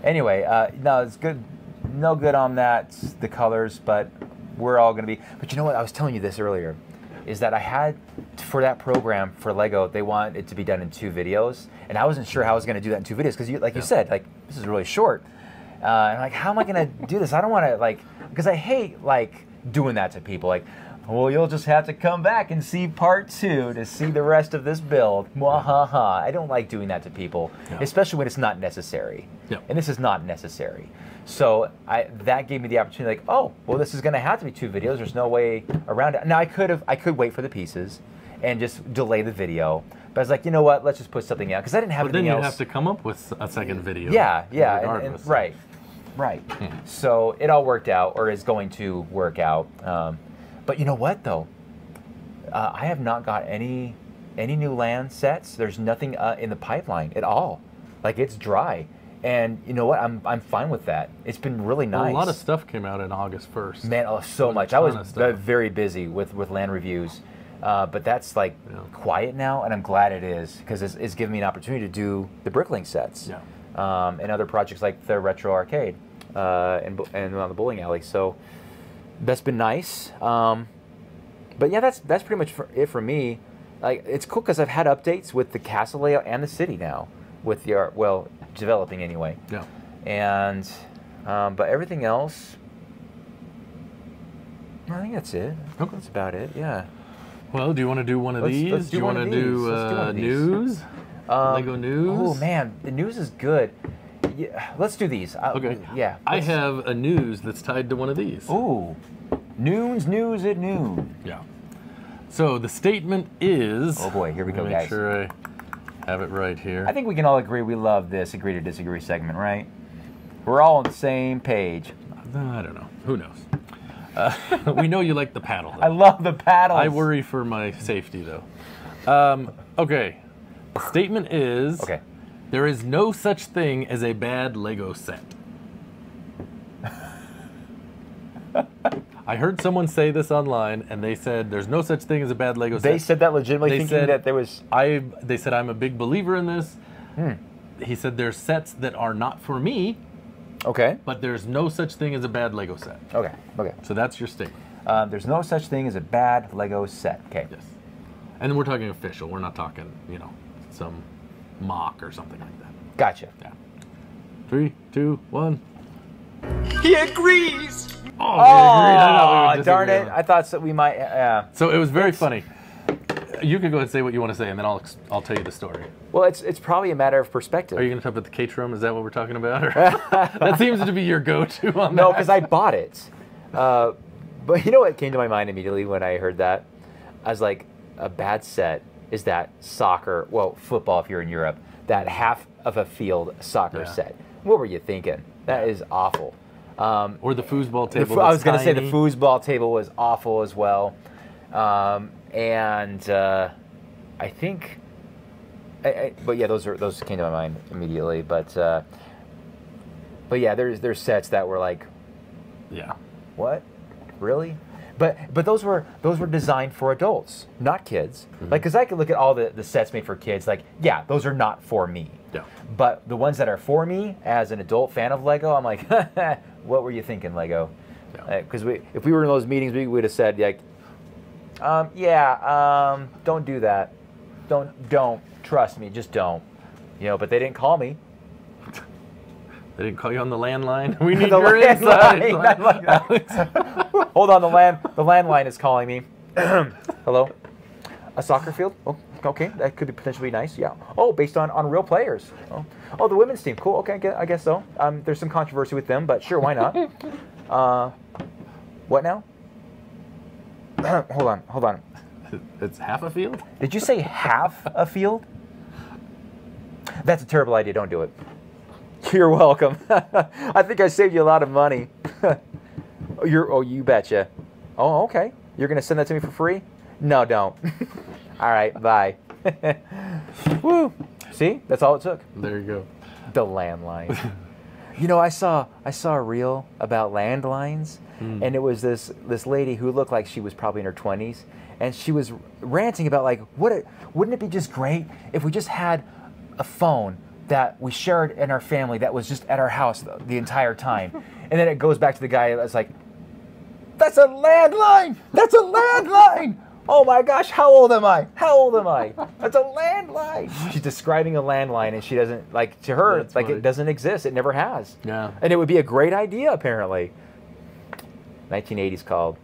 B: anyway, no, it's good. No good on that. The colors, but we're all gonna be. But you know what? I was telling you this earlier, is that I had for that program for Lego, they want it to be done in 2 videos, and I wasn't sure how I was gonna do that in 2 videos because, like you said, like this is really short. And I'm like, how am I gonna do this? I don't want to because I hate like doing that to people. Like, well, you'll just have to come back and see part 2 to see the rest of this build. Mwahaha. I don't like doing that to people,
A: Yeah.
B: especially when it's not necessary.
A: Yeah.
B: And this is not necessary. So that gave me the opportunity, like, oh, well, this is going to have to be 2 videos. There's no way around it. Now I could wait for the pieces and just delay the video. But I was like, you know what? Let's just put something out because I didn't have
A: But then
B: anything
A: you'd
B: else.
A: have to come up with a second video.
B: Yeah, and
A: regardless.
B: right. So it all worked out, or is going to work out. But you know what, though? I have not got any new land sets. There's nothing in the pipeline at all. Like it's dry, and you know what? I'm fine with that. It's been really nice.
A: Well, a lot of stuff came out in August 1st.
B: Man, so much. I
A: ton
B: was
A: of stuff.
B: very busy with land reviews, but that's like
A: Yeah.
B: quiet now, and I'm glad it is because it's given me an opportunity to do the Bricklink sets and other projects like the Retro Arcade and on the bowling alley. So that's been nice. But yeah, that's pretty much it for me. Like it's cool because I've had updates with the castle layout and the city now with the art. Well, developing anyway.
A: Yeah.
B: And but everything else, I think that's it.
A: Okay.
B: That's about it. Yeah.
A: Well, do you want to do one of
B: Let's
A: these?
B: do
A: you
B: one
A: want
B: of
A: to
B: these.
A: do
B: Let's do one of these.
A: news? Lego news?
B: Oh man, the news is good. Yeah, let's do these.
A: Okay.
B: Yeah.
A: I
B: let's-
A: have a news that's tied to one of these.
B: Ooh, news at noon.
A: Yeah. So the statement is.
B: Oh boy, here we go,
A: Make
B: guys.
A: sure I have it right here.
B: I think we can all agree we love this agree to disagree segment, right? We're all on the same page.
A: I don't know. Who knows? We know you like the paddle. Though.
B: I love the paddles.
A: I worry for my safety, though. Okay. The statement is.
B: Okay.
A: There is no such thing as a bad Lego set. I heard someone say this online, and they said there's no such thing as a bad Lego set.
B: They said that legitimately,
A: They
B: thinking
A: said-
B: that there was.
A: They said I'm a big believer in this. He said there's sets that are not for me,
B: Okay.
A: but there's no such thing as a bad Lego set.
B: Okay. Okay.
A: So that's your statement.
B: There's no such thing as a bad Lego set. Okay.
A: Yes. And we're talking official. We're not talking, some mock or something like that.
B: Gotcha.
A: Yeah. 3, 2, 1.
C: He agrees.
A: Oh, we agreed. I thought we would
B: darn
A: disagree
B: it!
A: on
B: I thought so we might.
A: So it was very funny. You can go ahead and say what you want to say, and then I'll tell you the story.
B: Well, it's probably a matter of perspective.
A: Are you going to talk about the Caterham? Is that what we're talking about? Or? That seems to be your go-to on
B: No,
A: that.
B: because I bought it. But you know what came to my mind immediately when I heard that? I was like, a bad set is that soccer, well, football if you're in Europe, that half of a field soccer
A: Yeah.
B: set. What were you thinking? That is awful.
A: Or the foosball table.
B: I was
A: going to
B: say the foosball table was awful as well. And I think, but yeah, those came to my mind immediately. But yeah, there's sets that were like,
A: Yeah.
B: what, really? But those were designed for adults, not kids. Like, because I could look at all the sets made for kids. Like, yeah, those are not for me.
A: Yeah.
B: But the ones that are for me, as an adult fan of Lego, I'm like, what were you thinking, Lego?
A: Yeah.
B: Because if we were in those meetings, we would have said like, don't do that. Don't trust me, just don't. But they didn't call me.
A: They didn't call you on the landline. We need
B: The
A: your inside.
B: landline, not like that. Hold on, the landline is calling me. Hello? A soccer field? Oh, okay, that could be potentially nice. Yeah. Oh, based on real players. Oh, the women's team. Cool. Okay, I guess so. There's some controversy with them, but sure, why not? What now? Hold on.
A: It's half a field?
B: Did you say half a field? That's a terrible idea. Don't do it. You're welcome. I think I saved you a lot of money. You betcha. Oh, okay. You're gonna send that to me for free? No, don't. All right, bye. Woo. See, that's all it took.
A: There you go.
B: The landline. You know, I saw a reel about landlines, and it was this lady who looked like she was probably in her 20s, and she was ranting about like, wouldn't it be just great if we just had a phone that we shared in our family that was just at our house the entire time. And then it goes back to the guy that's like, that's a landline! That's a landline! Oh my gosh, how old am I? How old am I? That's a landline! She's describing a landline and she doesn't, like, to her,
A: That's
B: like
A: funny.
B: it doesn't exist. It never has.
A: Yeah.
B: And it would be a great idea, apparently. 1980s called.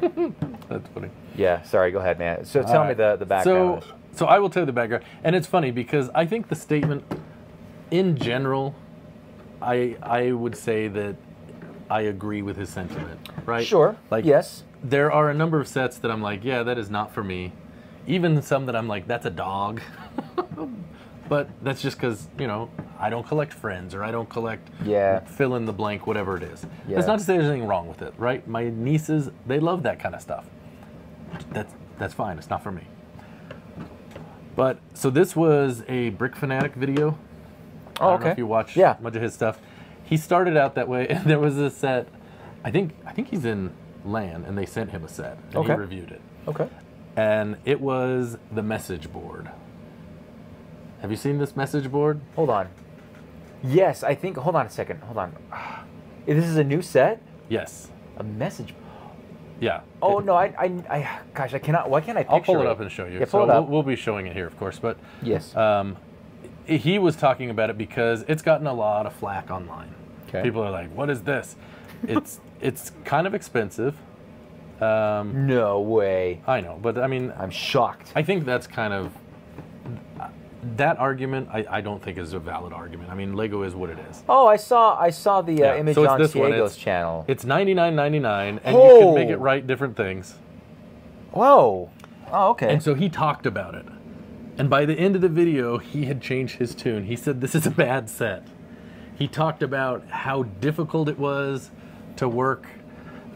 A: That's funny.
B: Yeah, sorry, go ahead, man. So tell me the background.
A: So I will tell you the background. And it's funny because I think the statement in general, I would say that I agree with his sentiment, right?
B: Sure,
A: Like,
B: yes.
A: there are a number of sets that I'm like, yeah, that is not for me. Even some that I'm like, that's a dog. But that's just because, I don't collect Friends or I don't collect
B: Yeah.
A: fill in the blank, whatever it is.
B: Yeah.
A: That's not to say there's anything wrong with it, right? My nieces, they love that kind of stuff. That's fine. It's not for me. But so this was a Brick Fanatic video. I don't know if you watch much of his stuff. He started out that way, and there was a set. I think he's in LAN, and they sent him a set, and he reviewed it.
B: Okay.
A: And it was the message board. Have you seen this message board?
B: Hold on. Yes, I think. Hold on a second. Hold on. This is a new set?
A: Yes.
B: A message.
A: Yeah.
B: Oh, no, gosh, I cannot. Why can't I picture
A: I'll pull it up and show you.
B: Yeah, pull it up.
A: We'll be showing it here, of course. But
B: Yes.
A: he was talking about it because it's gotten a lot of flack online.
B: Okay.
A: People are like, "What is this?" It's kind of expensive.
B: No way.
A: I know, but I mean,
B: I'm shocked.
A: I think that's kind of that argument. I don't think is a valid argument. I mean, Lego is what it is.
B: Oh, I saw the
A: Yeah,
B: image
A: so it's
B: on
A: this one.
B: Diego's channel.
A: It's $99.99, and you can make it write different things.
B: Whoa. Oh, okay.
A: And so he talked about it. And by the end of the video, he had changed his tune. He said, this is a bad set. He talked about how difficult it was to work.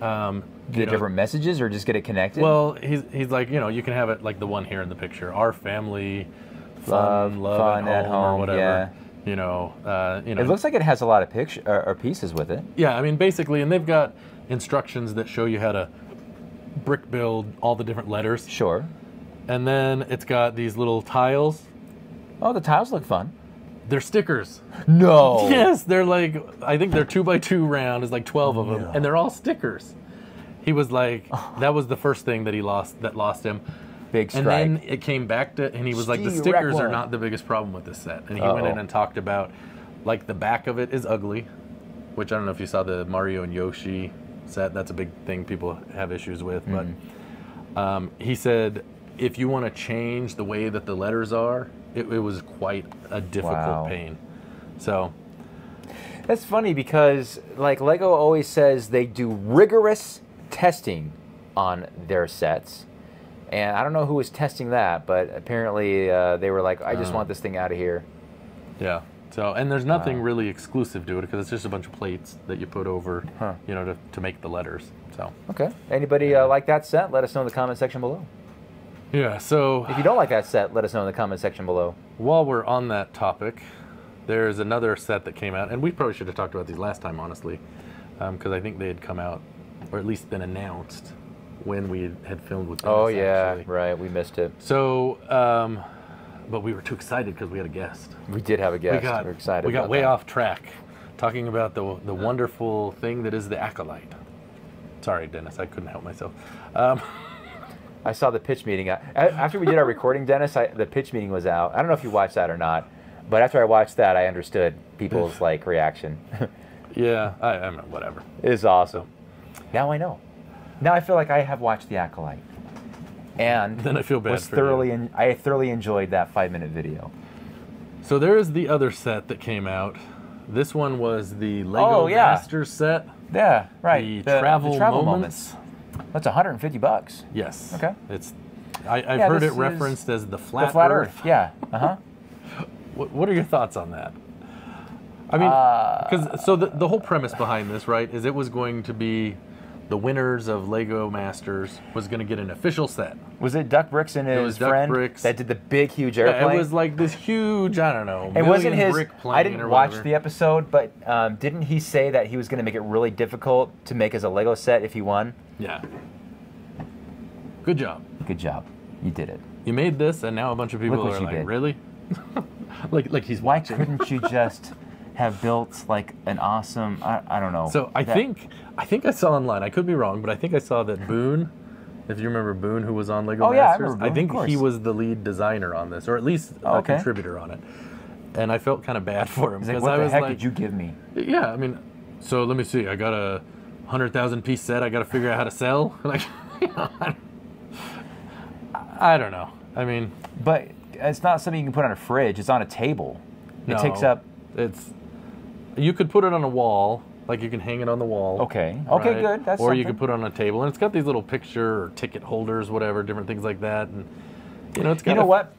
B: Get different messages or just get it connected?
A: Well, he's like, you can have it like the one here in the picture. Our family, fun at home, or whatever.
B: Yeah.
A: It
B: looks like it has a lot of picture or pieces with it.
A: Yeah, I mean, basically, and they've got instructions that show you how to brick build all the different letters.
B: Sure.
A: And then it's got these little tiles.
B: Oh, the tiles look fun.
A: They're stickers.
B: No.
A: Yes, they're like, I think they're 2x2 round. It's like 12 of them, and they're all stickers. He was like, that was the first thing that lost him.
B: Big strike.
A: And then it came back to, and he was like, the
B: Steve
A: stickers are
B: Reckwell.
A: not the biggest problem with this set. And he went in and talked about, like, the back of it is ugly, which I don't know if you saw the Mario and Yoshi set. That's a big thing people have issues with. But he said, if you want to change the way that the letters are, it was quite a difficult pain. So
B: That's funny because, like, Lego always says they do rigorous testing on their sets. And I don't know who was testing that, but apparently they were like, I just want this thing out of here.
A: yeah. So, and there's nothing really exclusive to it because it's just a bunch of plates that you put over, to make the letters. So.
B: Okay. Anybody like that set? Let us know in the comment section below.
A: Yeah. So.
B: If you don't like that set, let us know in the comment section below.
A: While we're on that topic, there's another set that came out, and we probably should have talked about these last time, honestly, because I think they had come out, or at least been announced when we had filmed with them.
B: Oh yeah, right. We missed it.
A: So, but we were too excited because we had a guest.
B: We did have a guest. We're excited.
A: We got
B: about
A: way
B: that.
A: off track, talking about the wonderful thing that is the Acolyte. Sorry, Dennis, I couldn't help myself.
B: I saw the pitch meeting. After we did our recording, Dennis, the pitch meeting was out. I don't know if you watched that or not, But after I watched that, I understood people's like reaction.
A: Yeah, I mean, whatever.
B: It is awesome. Now I know. Now I feel like I have watched The Acolyte, and
A: Then I feel bad
B: was
A: for
B: thoroughly
A: you.
B: I thoroughly enjoyed that 5-minute video.
A: So there is the other set that came out. This one was the Lego
B: yeah.
A: Masters set.
B: Yeah, right.
A: The travel moments.
B: That's $150.
A: Yes.
B: Okay.
A: It's. I've
B: Yeah,
A: heard
B: this
A: it
B: is
A: referenced as the flat,
B: The Flat Earth. Yeah. Uh-huh.
A: What are your thoughts on that? I mean, because the whole premise behind this, right, is it was going to be the winners of Lego Masters was going to get an official set.
B: Was it Duck Bricks and his
A: was Duck
B: friend
A: Bricks.
B: that did the big, huge
A: Yeah,
B: airplane?
A: it was like this huge, I don't know,
B: It wasn't
A: million
B: his.
A: brick plane
B: I didn't
A: or
B: watch
A: whatever.
B: the episode, but didn't he say that he was going to make it really difficult to make as a Lego set if he won?
A: Yeah. Good job.
B: Good job. You did it.
A: You made this, and now a bunch of people
B: what
A: are
B: you
A: like,
B: did.
A: really? like he's
B: Why
A: watching.
B: couldn't you just have built like an awesome? I don't know.
A: So I think I saw online. I could be wrong, but I think I saw that Boone, if you remember Boone, who was on Lego
B: Oh, yeah, I
A: Masters,
B: remember Boone, of
A: think
B: course.
A: he was the lead designer on this, or at least a
B: Okay.
A: contributor on it. And I felt kind of bad for him
B: He's like,
A: because
B: what
A: I
B: the
A: was
B: heck
A: like,
B: did you give me?
A: yeah, I mean, so let me see. I got a 100,000 piece set. I got to figure out how to sell. Like, I don't know. I mean,
B: But it's not something you can put on a fridge. It's on a table. It
A: no,
B: takes up.
A: It's. You could put it on a wall, like you can hang it on the wall.
B: Okay. Okay.
A: right?
B: Good. That's
A: or you
B: something.
A: could put it on a table, and it's got these little picture or ticket holders, whatever, different things like that, and you know, it's got.
B: You know what?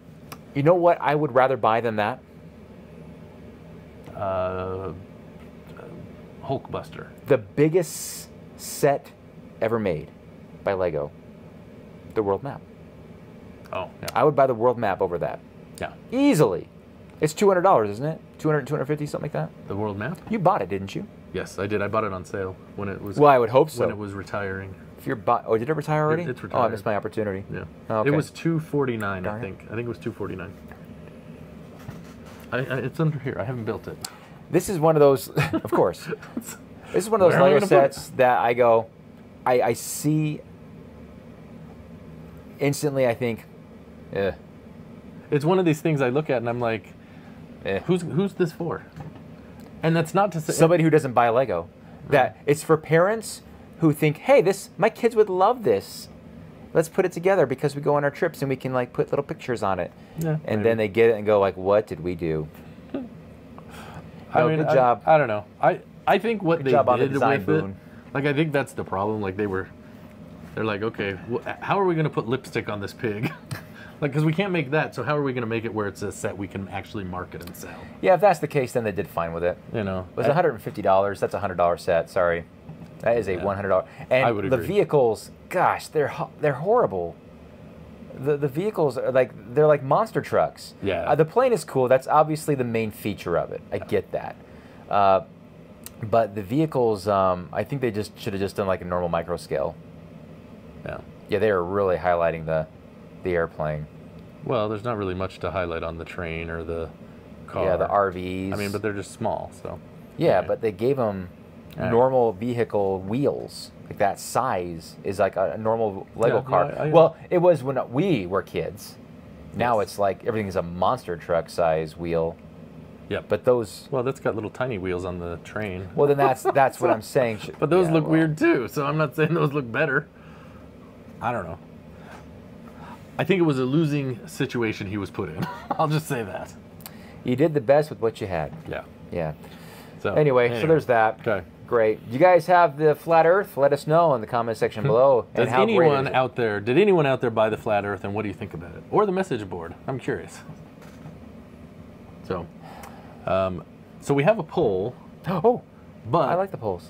B: You know what I would rather buy than that?
A: Hulkbuster.
B: The biggest set ever made by Lego. The world map.
A: Oh, yeah.
B: I would buy the world map over that.
A: Yeah.
B: Easily. It's $200, isn't it? 200, 250, something like that.
A: The world map?
B: You bought it, didn't you?
A: Yes, I did. I bought it on sale when it was.
B: Well, I would hope so.
A: When it was retiring.
B: If you're oh, did it retire already?
A: It's
B: Oh, I
A: retired.
B: missed my opportunity.
A: Yeah.
B: Oh, okay.
A: It was $249, I
B: Darn it.
A: think. I think it was $249. It's under here. I haven't built it.
B: This is one of those, of course. This is one of those
A: Where am I
B: Lego
A: gonna put it?
B: sets that I go, I see instantly. I think,
A: It's one of these things I look at and I'm like, who's this for? And that's not to say
B: somebody who doesn't buy Lego. That it's for parents who think, hey, my kids would love this. Let's put it together because we go on our trips and we can like put little pictures on it.
A: Yeah,
B: and
A: maybe.
B: then they get it and go like, what did we do?
A: I
B: No,
A: mean,
B: good job.
A: I don't know. I think what
B: Good
A: they
B: job on the
A: did
B: design,
A: with it,
B: Boone.
A: like I think that's the problem. Like they're like, okay, how are we going to put lipstick on this pig? Like, because we can't make that, so how are we going to make it where it's a set we can actually market and sell?
B: Yeah, if that's the case, then they did fine with it.
A: You know,
B: It was $150. That's a $100 set. Sorry, that is a $100. And
A: I would
B: the
A: agree.
B: vehicles, gosh, they're horrible. The vehicles are they're like monster trucks.
A: Yeah.
B: The plane is cool. That's obviously the main feature of it. I get that. But the vehicles, I think they just should have just done like a normal micro scale.
A: Yeah.
B: Yeah, they are really highlighting the airplane.
A: Well, there's not really much to highlight on the train or the car.
B: Yeah, the RVs.
A: I mean, but they're just small, so.
B: yeah,
A: Okay.
B: but they gave them
A: Alright.
B: normal vehicle wheels. Like that size is like a normal Lego
A: Yeah,
B: car.
A: no, I-
B: well, it was when we were kids. Now
A: Yes.
B: it's like everything is a monster truck size wheel.
A: Yep.
B: But those,
A: Well, that's got little tiny wheels on the train.
B: well, then that's what I'm saying.
A: But those
B: Yeah,
A: look
B: well,
A: weird too, so I'm not saying those look better. I don't know. I think it was a losing situation he was put in. I'll just say that.
B: You did the best with what you had.
A: Yeah.
B: Yeah.
A: So
B: Anyway, so there's that.
A: Okay.
B: Great. You guys have the flat Earth? Let us know in the comment section below.
A: Does
B: and how great
A: anyone
B: is it.
A: out there? Did anyone out there buy the flat Earth, and what do you think about it, or the message board? I'm curious. So, so we have a poll,
B: Oh,
A: but
B: I like the polls.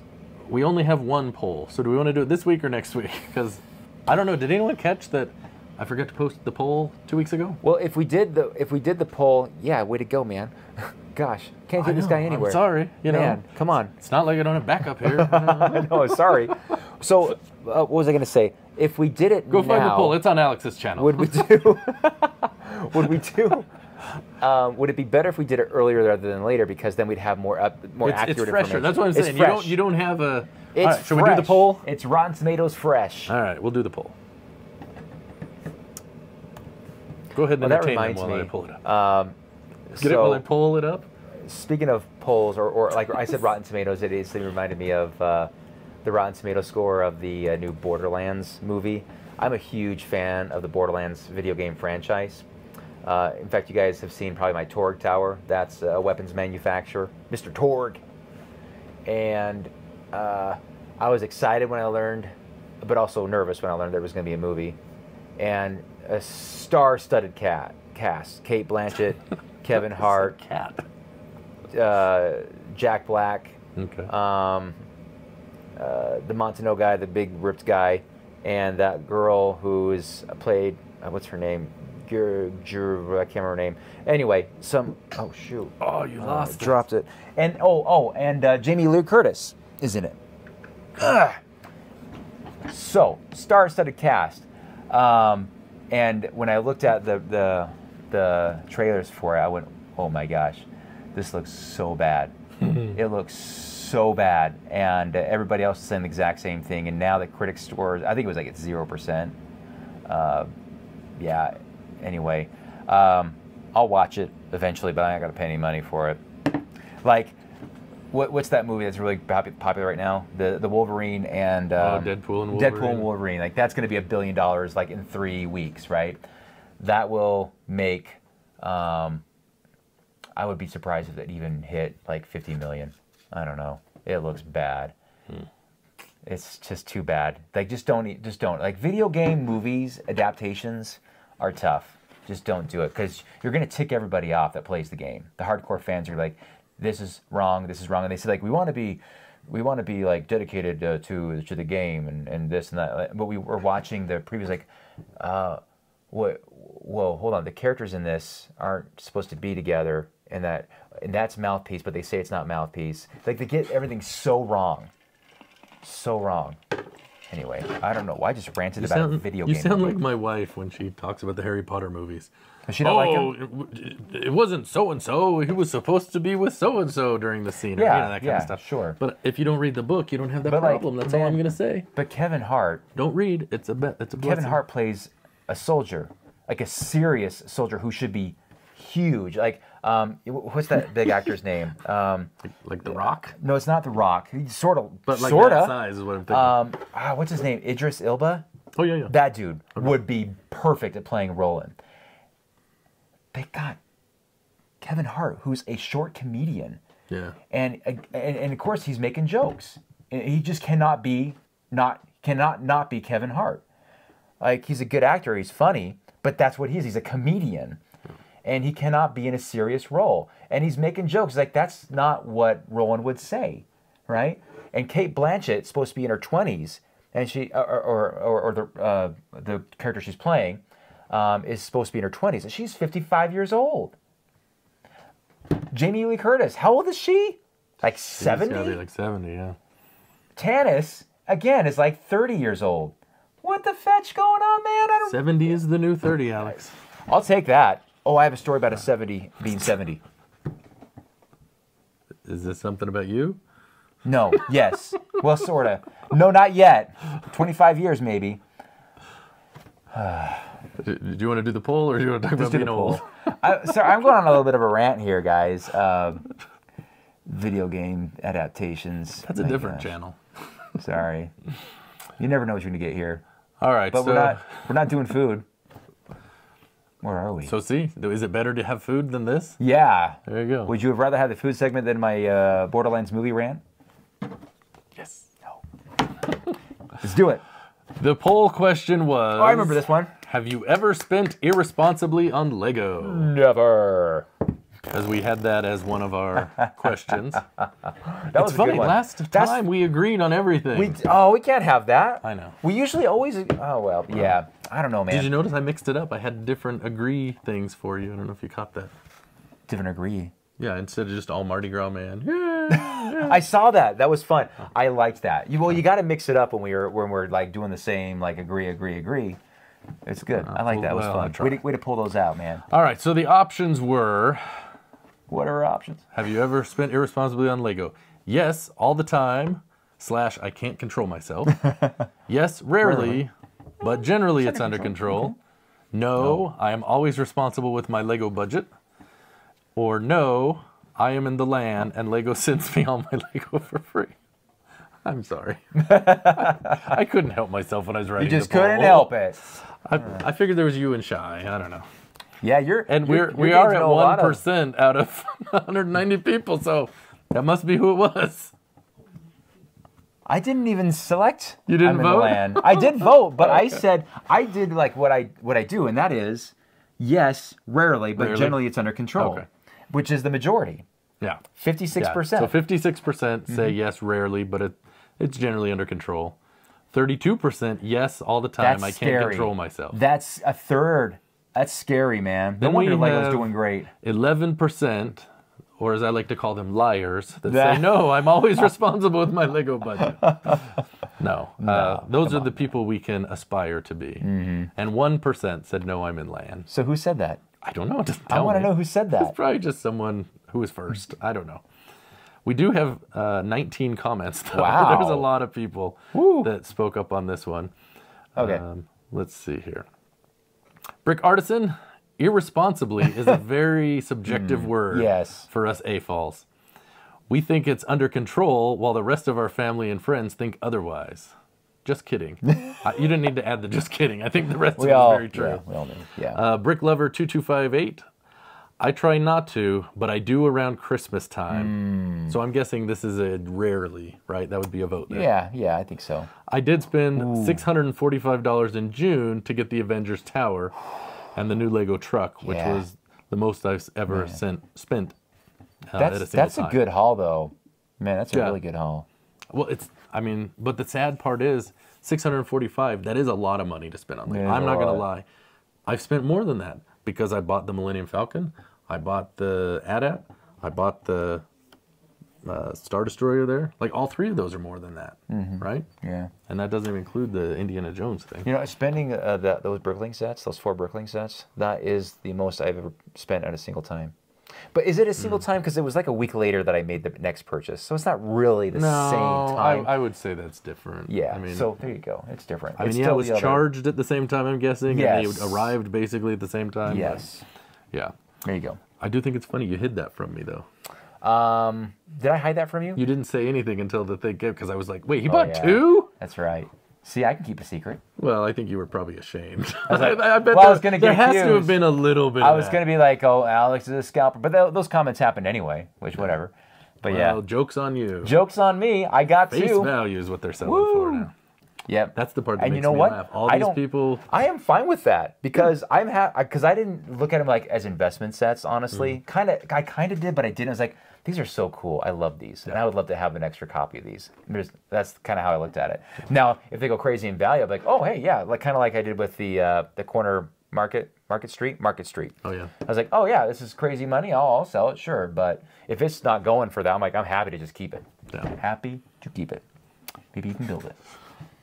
A: we only have one poll. So do we want to do it this week or next week? Because I don't know. Did anyone catch that? I forgot to post the poll 2 weeks ago.
B: Well, if we did the poll, yeah, way to go, man. Gosh, can't take this guy anywhere.
A: I'm sorry. You know,
B: Man, come on.
A: it's not like I don't have backup here.
B: No, sorry. So, what was I going to say? If we did it
A: Go
B: now,
A: find the poll. It's on Alex's channel.
B: would we do? Would it be better if we did it earlier rather than later? Because then we'd have more accurate
A: it's fresher.
B: information.
A: That's what I'm saying.
B: It's fresh.
A: You don't have a.
B: It's
A: All right, should we do the
B: fresh.
A: poll?
B: It's Rotten Tomatoes fresh.
A: All right, we'll do the poll. Go ahead and
B: Well, that
A: entertain them
B: reminds
A: while I
B: me.
A: pull it up. Get it while I pull it up?
B: Speaking of polls, or like I said, Rotten Tomatoes, it instantly reminded me of the Rotten Tomato score of the new Borderlands movie. I'm a huge fan of the Borderlands video game franchise. In fact, you guys have seen probably my Torg Tower. That's a weapons manufacturer, Mr. Torg. And I was excited when I learned, but also nervous when I learned there was going to be a movie. And a star-studded cast. Cate Blanchett, Kevin Hart, Jack Black,
A: Okay.
B: the Montano guy, the big ripped guy, and that girl who is played, what's her name? I can't remember her name. Anyway, oh shoot.
A: Oh, you lost it.
B: Dropped it. And and Jamie Lee Curtis is in it. Ugh. So, star-studded cast. And when I looked at the trailers for it, I went, oh my gosh, this looks so bad. It looks so bad. And everybody else is saying the exact same thing. And now the critic scores, I think it was like at 0%. Yeah, anyway. I'll watch it eventually, but I ain't got to pay any money for it. Like, what's that movie that's really popular right now? The Wolverine and
A: Deadpool and Wolverine.
B: Deadpool and Wolverine. Like, that's going to be $1 billion like in 3 weeks, right? That will make. I would be surprised if it even hit like 50 million. I don't know. It looks bad. It's just too bad. Like, just don't. Like, video game movies adaptations are tough. Just don't do it, because you're going to tick everybody off that plays the game. The hardcore fans are like, this is wrong, and they say, like, we want to be like dedicated to the game and this and that. But we were watching the previous, like, whoa, hold on, the characters in this aren't supposed to be together, and that's Mouthpiece, but they say it's not Mouthpiece. Like, they get everything so wrong. Anyway, I don't know. I just ranted about a video game.
A: You sound like my wife when she talks about the Harry Potter movies.
B: Does she not like him?
A: It wasn't so-and-so. He was supposed to be with so-and-so during the scene. Or, that kind of stuff.
B: Sure.
A: But if you don't read the book, you don't have that problem. That's all I'm going to say.
B: But Kevin Hart...
A: Don't read. It's a blessing.
B: Kevin Hart plays a soldier. Like a serious soldier who should be huge. Like, what's that big actor's name?
A: Like The Rock?
B: No, it's not The Rock. He's sort of.
A: But like
B: sorta.
A: that size is what I'm thinking.
B: What's his name? Idris Elba?
A: Oh, yeah.
B: That dude would be perfect at playing Roland. They got Kevin Hart, who's a short comedian.
A: Yeah.
B: And of course, he's making jokes. He just cannot not be Kevin Hart. Like, he's a good actor. He's funny. But that's what he is. He's a comedian. And he cannot be in a serious role. And he's making jokes. Like, that's not what Roland would say, right? And Cate Blanchett is supposed to be in her 20s, and she, or the character she's playing, is supposed to be in her 20s, and she's 55 years old. Jamie Lee Curtis, how old is she? Like 70?
A: She's gotta be like 70, yeah.
B: Tanis, again, is like 30 years old. What the fetch going on, man?
A: 70 is the new 30, Alex.
B: I'll take that. Oh, I have a story about a 70 being 70.
A: Is this something about you?
B: No. Yes. Well, sort of. No, not yet. 25 years, maybe.
A: Do you want to do the poll, or do you want to talk about being old?
B: Sorry, I'm going on a little bit of a rant here, guys. Video game adaptations.
A: That's a different channel.
B: Sorry. You never know what you're going to get here.
A: All right,
B: but we're not doing food. Where are we?
A: So see, is it better to have food than this?
B: Yeah.
A: There you go.
B: Would you have rather had the food segment than my Borderlands movie rant?
A: Yes.
B: No. Let's do it.
A: The poll question was...
B: Oh, I remember this one.
A: Have you ever spent irresponsibly on Lego?
B: Never.
A: Because we had that as one of our questions.
B: That was
A: funny.
B: A good one.
A: Last time we agreed on everything.
B: We can't have that.
A: I know.
B: We usually always. Oh well, yeah. I don't know, man.
A: Did you notice I mixed it up? I had different agree things for you. I don't know if you caught that.
B: Different agree.
A: Yeah, instead of just all Mardi Gras man. Yeah.
B: I saw that. That was fun. I liked that. You got to mix it up when we're like doing the same, like agree. It's good. I like that. It was fun. Way to pull those out, man.
A: All right. So the options were.
B: What are our options?
A: Have you ever spent irresponsibly on Lego? Yes, all the time. / I can't control myself. Yes, rarely. But generally it's under control. No, I am always responsible with my Lego budget. or no, I am in the land and Lego sends me all my Lego for free. I'm sorry. I couldn't help myself when I was writing.
B: You just
A: the poll.
B: couldn't help it.
A: I figured there was you and Shy. I don't know.
B: Yeah,
A: We are at 1% out of 190 people, so that must be who it was.
B: I didn't even select.
A: You didn't
B: I'm in
A: vote?
B: the land. I did vote, but I said I did like what I do, and that is yes, rarely, but
A: Rarely?
B: generally it's under control,
A: Okay.
B: which is the majority.
A: Yeah.
B: 56%.
A: So 56% say yes, rarely, but it's generally under control. 32% yes all the time.
B: That's
A: I can't
B: scary.
A: control myself.
B: That's a third. That's scary, man. No
A: Then
B: wonder
A: we
B: Lego's
A: have
B: doing great.
A: 11%, or as I like to call them, liars, that
B: That-
A: say, no, I'm always responsible with my Lego budget. No. Those are the people we can aspire to be. And 1% said, no, I'm in land.
B: So who said that?
A: I don't know. It doesn't
B: I
A: tell
B: want to
A: me.
B: know who said
A: It's
B: that.
A: probably just someone who was first. I don't know. We do have 19 comments, though.
B: Wow.
A: There's a lot of people
B: Woo.
A: that spoke up on this one.
B: Okay.
A: Let's see here. Brick Artisan, irresponsibly is a very subjective word
B: yes.
A: for us AFOLs. We think it's under control while the rest of our family and friends think otherwise. Just kidding. You didn't need to add the just kidding. I think the rest of it is very true.
B: Yeah, we all knew. Yeah.
A: Brick Lover 2258. I try not to, but I do around Christmas time. So I'm guessing this is a rarely, right? That would be a vote there.
B: Yeah, I think so.
A: I did spend $645 in June to get the Avengers Tower and the new Lego truck, which
B: Yeah.
A: was the most I've ever spent at a single
B: That's
A: time.
B: a good haul, though. Man, that's a
A: Yeah.
B: really good haul.
A: Well, but the sad part is 645, that is a lot of money to spend on Lego.
B: It is
A: I'm
B: a
A: not going to
B: lot.
A: lie. I've spent more than that because I bought the Millennium Falcon, I bought the AT-AT, I bought the Star Destroyer there. Like all three of those are more than that, right?
B: Yeah.
A: And that doesn't even include the Indiana Jones thing.
B: You know, spending those Brickling sets, those 4 Brickling sets, that is the most I've ever spent at a single time. But is it a single time? Because it was like a week later that I made the next purchase. So it's not really the same time.
A: I would say that's different.
B: Yeah,
A: I mean,
B: so there you go. It's different.
A: I mean,
B: It's
A: yeah, it
B: still
A: was
B: the other-
A: charged at the same time, I'm guessing,
B: Yes.
A: and they arrived basically at the same time. but
B: Yes.
A: yeah.
B: There you go.
A: I do think it's funny you hid that from me, though.
B: Did I hide that from you?
A: You didn't say anything until the thing came, because I was like, wait, he
B: Oh,
A: bought
B: yeah.
A: 2?
B: That's right. See, I can keep a secret.
A: Well, I think you were probably ashamed.
B: was like,
A: I bet
B: well, I was gonna
A: there
B: get
A: has to have
B: accused.
A: been a little bit
B: I
A: of
B: was
A: that.
B: going to be like, oh, Alex is a scalper. But those comments happened anyway, which whatever. But
A: Well,
B: yeah.
A: joke's on you.
B: Joke's on me. I got
A: Face
B: 2.
A: value is what they're selling for now.
B: Yep.
A: That's the part that
B: And
A: makes
B: you know
A: me
B: what?
A: laugh. All
B: I
A: these
B: don't-
A: people...
B: I am fine with that because because I didn't look at them like as investment sets. Honestly, I kind of did, but I didn't. I was like, these are so cool. I love these, and I would love to have an extra copy of these. That's kind of how I looked at it. Now, if they go crazy in value, I'm like, oh hey, yeah, like kind of like I did with the corner Market Street.
A: Oh, yeah.
B: I was like, oh yeah, this is crazy money. I'll sell it, sure. But if it's not going for that, I'm like, I'm happy to just keep it.
A: Yeah.
B: Happy to keep it. Maybe you can build it.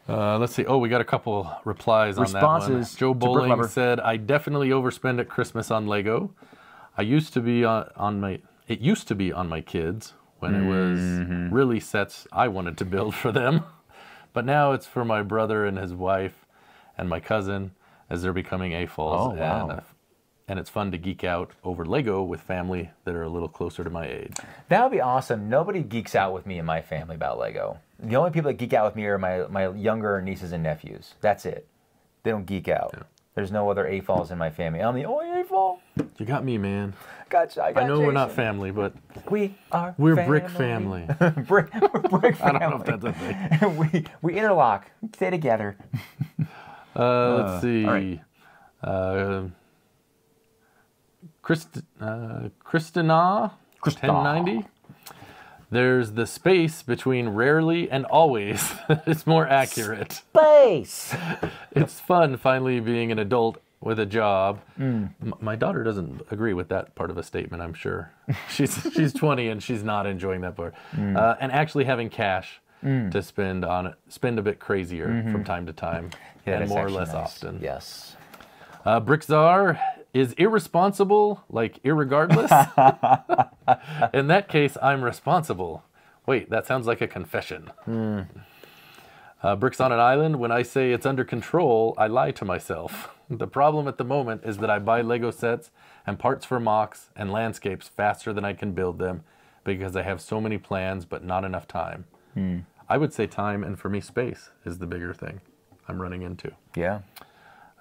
A: Let's see. Oh, we got a couple replies on that one.
B: Responses
A: Joe
B: to Brick
A: Bowling
B: Lover.
A: said, I definitely overspend at Christmas on Lego. I used to be it used to be on my kids when it was really sets I wanted to build for them. But now it's for my brother and his wife and my cousin as they're becoming AFOLs.
B: Oh, wow.
A: And it's fun to geek out over Lego with family that are a little closer to my age.
B: That would be awesome. Nobody geeks out with me and my family about Lego. The only people that geek out with me are my younger nieces and nephews. That's it. They don't geek out.
A: Yeah.
B: There's no other AFOLs in my family. I'm the only AFOL.
A: You got me, man.
B: Gotcha. I got
A: I know we're not
B: Jason.
A: family, but
B: We're
A: Brick family.
B: We're Brick family.
A: I don't know if that's a thing.
B: we interlock. We stay together.
A: Let's see.
B: all right.
A: Christina 1090. There's the space between rarely and always. It's more accurate.
B: Space.
A: It's fun finally being an adult with a job. My daughter doesn't agree with that part of a statement, I'm sure. She's 20 and she's not enjoying that part. And actually having cash to spend on it, spend a bit crazier from time to time, and
B: that's
A: more or
B: actually
A: less
B: nice.
A: often.
B: Yes.
A: Brickzar is irresponsible, like irregardless. In that case, I'm responsible. Wait, that sounds like a confession. Bricks on an Island, when I say it's under control, I lie to myself. The problem at the moment is that I buy Lego sets and parts for mocks and landscapes faster than I can build them because I have so many plans but not enough time. I would say time, and for me space is the bigger thing I'm running into.
B: Yeah.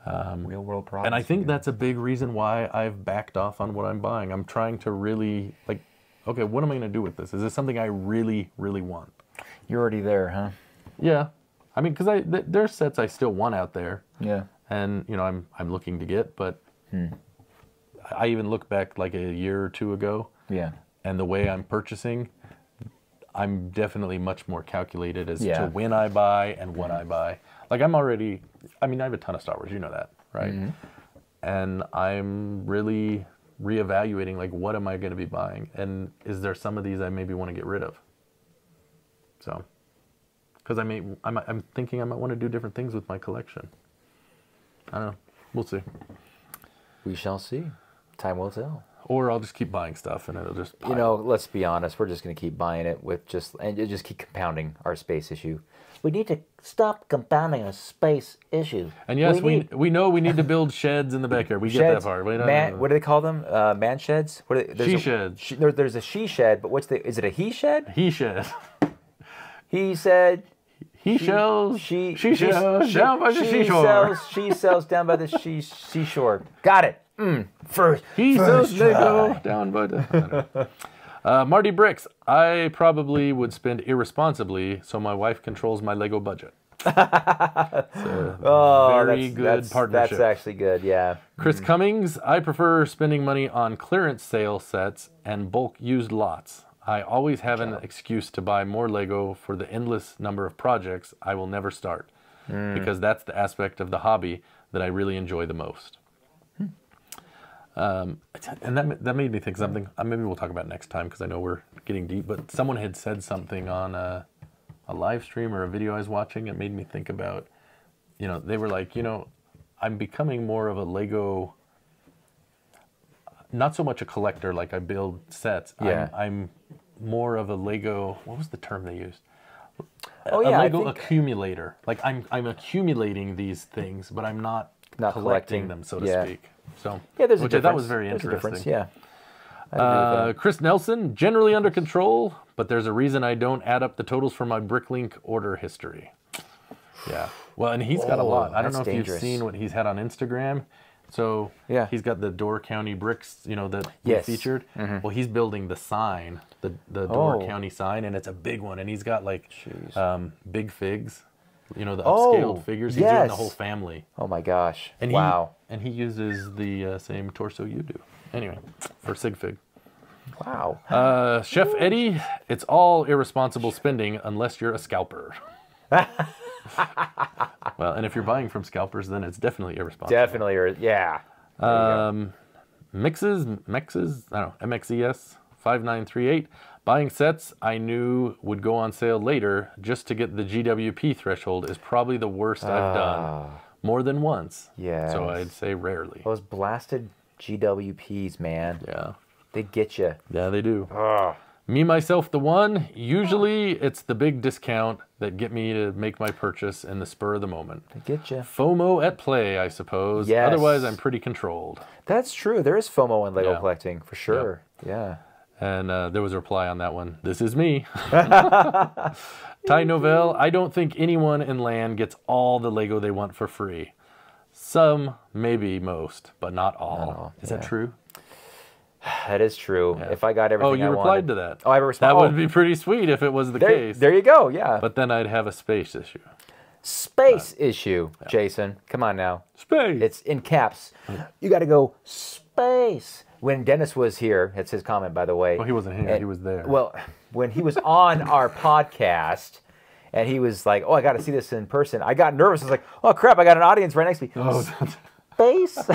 B: Real world problems.
A: And I think that's a big reason why I've backed off on what I'm buying. I'm trying to really, like, okay, what am I going to do with this? Is this something I really, really want?
B: You're already there, huh?
A: Yeah. I mean, because there's sets I still want out there.
B: Yeah.
A: And, you know, I'm looking to get, but I even look back like a year or two ago.
B: Yeah.
A: And the way I'm purchasing, I'm definitely much more calculated as
B: Yeah.
A: to when I buy and what I buy. Like I'm already, I mean, I have a ton of Star Wars, you know that, right? And I'm really reevaluating, like, what am I going to be buying? And is there some of these I maybe want to get rid of? So, because I'm thinking I might want to do different things with my collection. I don't know. We'll see.
B: We shall see. Time will tell.
A: Or I'll just keep buying stuff and it'll just pile.
B: You know, let's be honest. We're just going to keep buying it and just keep compounding our space issue.
D: We need to stop compounding a space issue.
A: And yes, we know we need to build sheds in the backyard. We get that part.
B: What do they call them? Man sheds? What are they,
A: she sheds.
B: There's a she shed, but is it a he shed?
A: He shed.
B: He said.
A: He sells.
B: She
A: sells down by the seashore.
B: She sells down by the seashore. Got it. First.
A: He sells Lego down by the. Marty Bricks, I probably would spend irresponsibly, so my wife controls my Lego budget. Very good partnership.
B: That's actually good, yeah.
A: Chris Cummings, I prefer spending money on clearance sale sets and bulk used lots. I always have an excuse to buy more Lego for the endless number of projects I will never start, because that's the aspect of the hobby that I really enjoy the most. And that made me think something. Maybe we'll talk about it next time because I know we're getting deep. But someone had said something on a live stream or a video I was watching. It made me think about, you know, they were like, you know, I'm becoming more of a Lego, not so much a collector like I build sets.
B: Yeah.
A: I'm more of a Lego, what was the term they used?
B: Oh, yeah,
A: a Lego accumulator. Like I'm accumulating these things, but I'm not collecting them, so to speak. So
B: yeah, there's
A: which
B: a
A: I thought was very
B: There's
A: interesting.
B: a difference, yeah.
A: Chris Nelson, generally under control, but there's a reason I don't add up the totals for my Bricklink order history. Yeah. Well, and he's got a lot. I don't know if you've seen what he's had on Instagram. So
B: yeah,
A: he's got the Door County bricks, you know, that he featured. Well, he's building the sign, the Door County sign, and it's a big one. And he's got like big figs, you know, the upscaled figures. He's doing the whole family.
B: Oh my gosh!
A: And
B: wow!
A: And he uses the same torso you do. Anyway, for Sig Fig.
B: Wow.
A: Chef Eddie, it's all irresponsible spending unless you're a scalper. Well, and if you're buying from scalpers, then it's definitely irresponsible.
B: Definitely, yeah.
A: Mexes, I don't know, MXES 5938. Buying sets I knew would go on sale later just to get the GWP threshold is probably the worst I've done. More than once.
B: Yeah.
A: So I'd say rarely.
B: Those blasted GWPs, man.
A: Yeah.
B: They get you.
A: Yeah, they do. Me, myself, the one. Usually it's the big discount that get me to make my purchase in the spur of the moment.
B: They get you.
A: FOMO at play, I suppose.
B: Yes.
A: Otherwise, I'm pretty controlled.
B: That's true. There is FOMO in Lego collecting, for sure. Yeah.
A: And there was a reply on that one. This is me. Ty Novell, I don't think anyone in LAN gets all the Lego they want for free. Some, maybe most, but not all. Is that true?
B: That is true. Yeah. If I got everything I wanted.
A: Oh, you replied to that.
B: Oh, I responded.
A: That would be pretty sweet if it was the case.
B: There you go, yeah.
A: But then I'd have a space issue.
B: Space issue, Jason. Come on now.
A: Space.
B: It's in caps. You got to go space. When Dennis was here, it's his comment, by the way.
A: Well, he wasn't here. He was there.
B: Well, when he was on our podcast, and he was like, "Oh, I got to see this in person," I got nervous. I was like, "Oh crap! I got an audience right next to me."
A: Oh,
B: space. I'm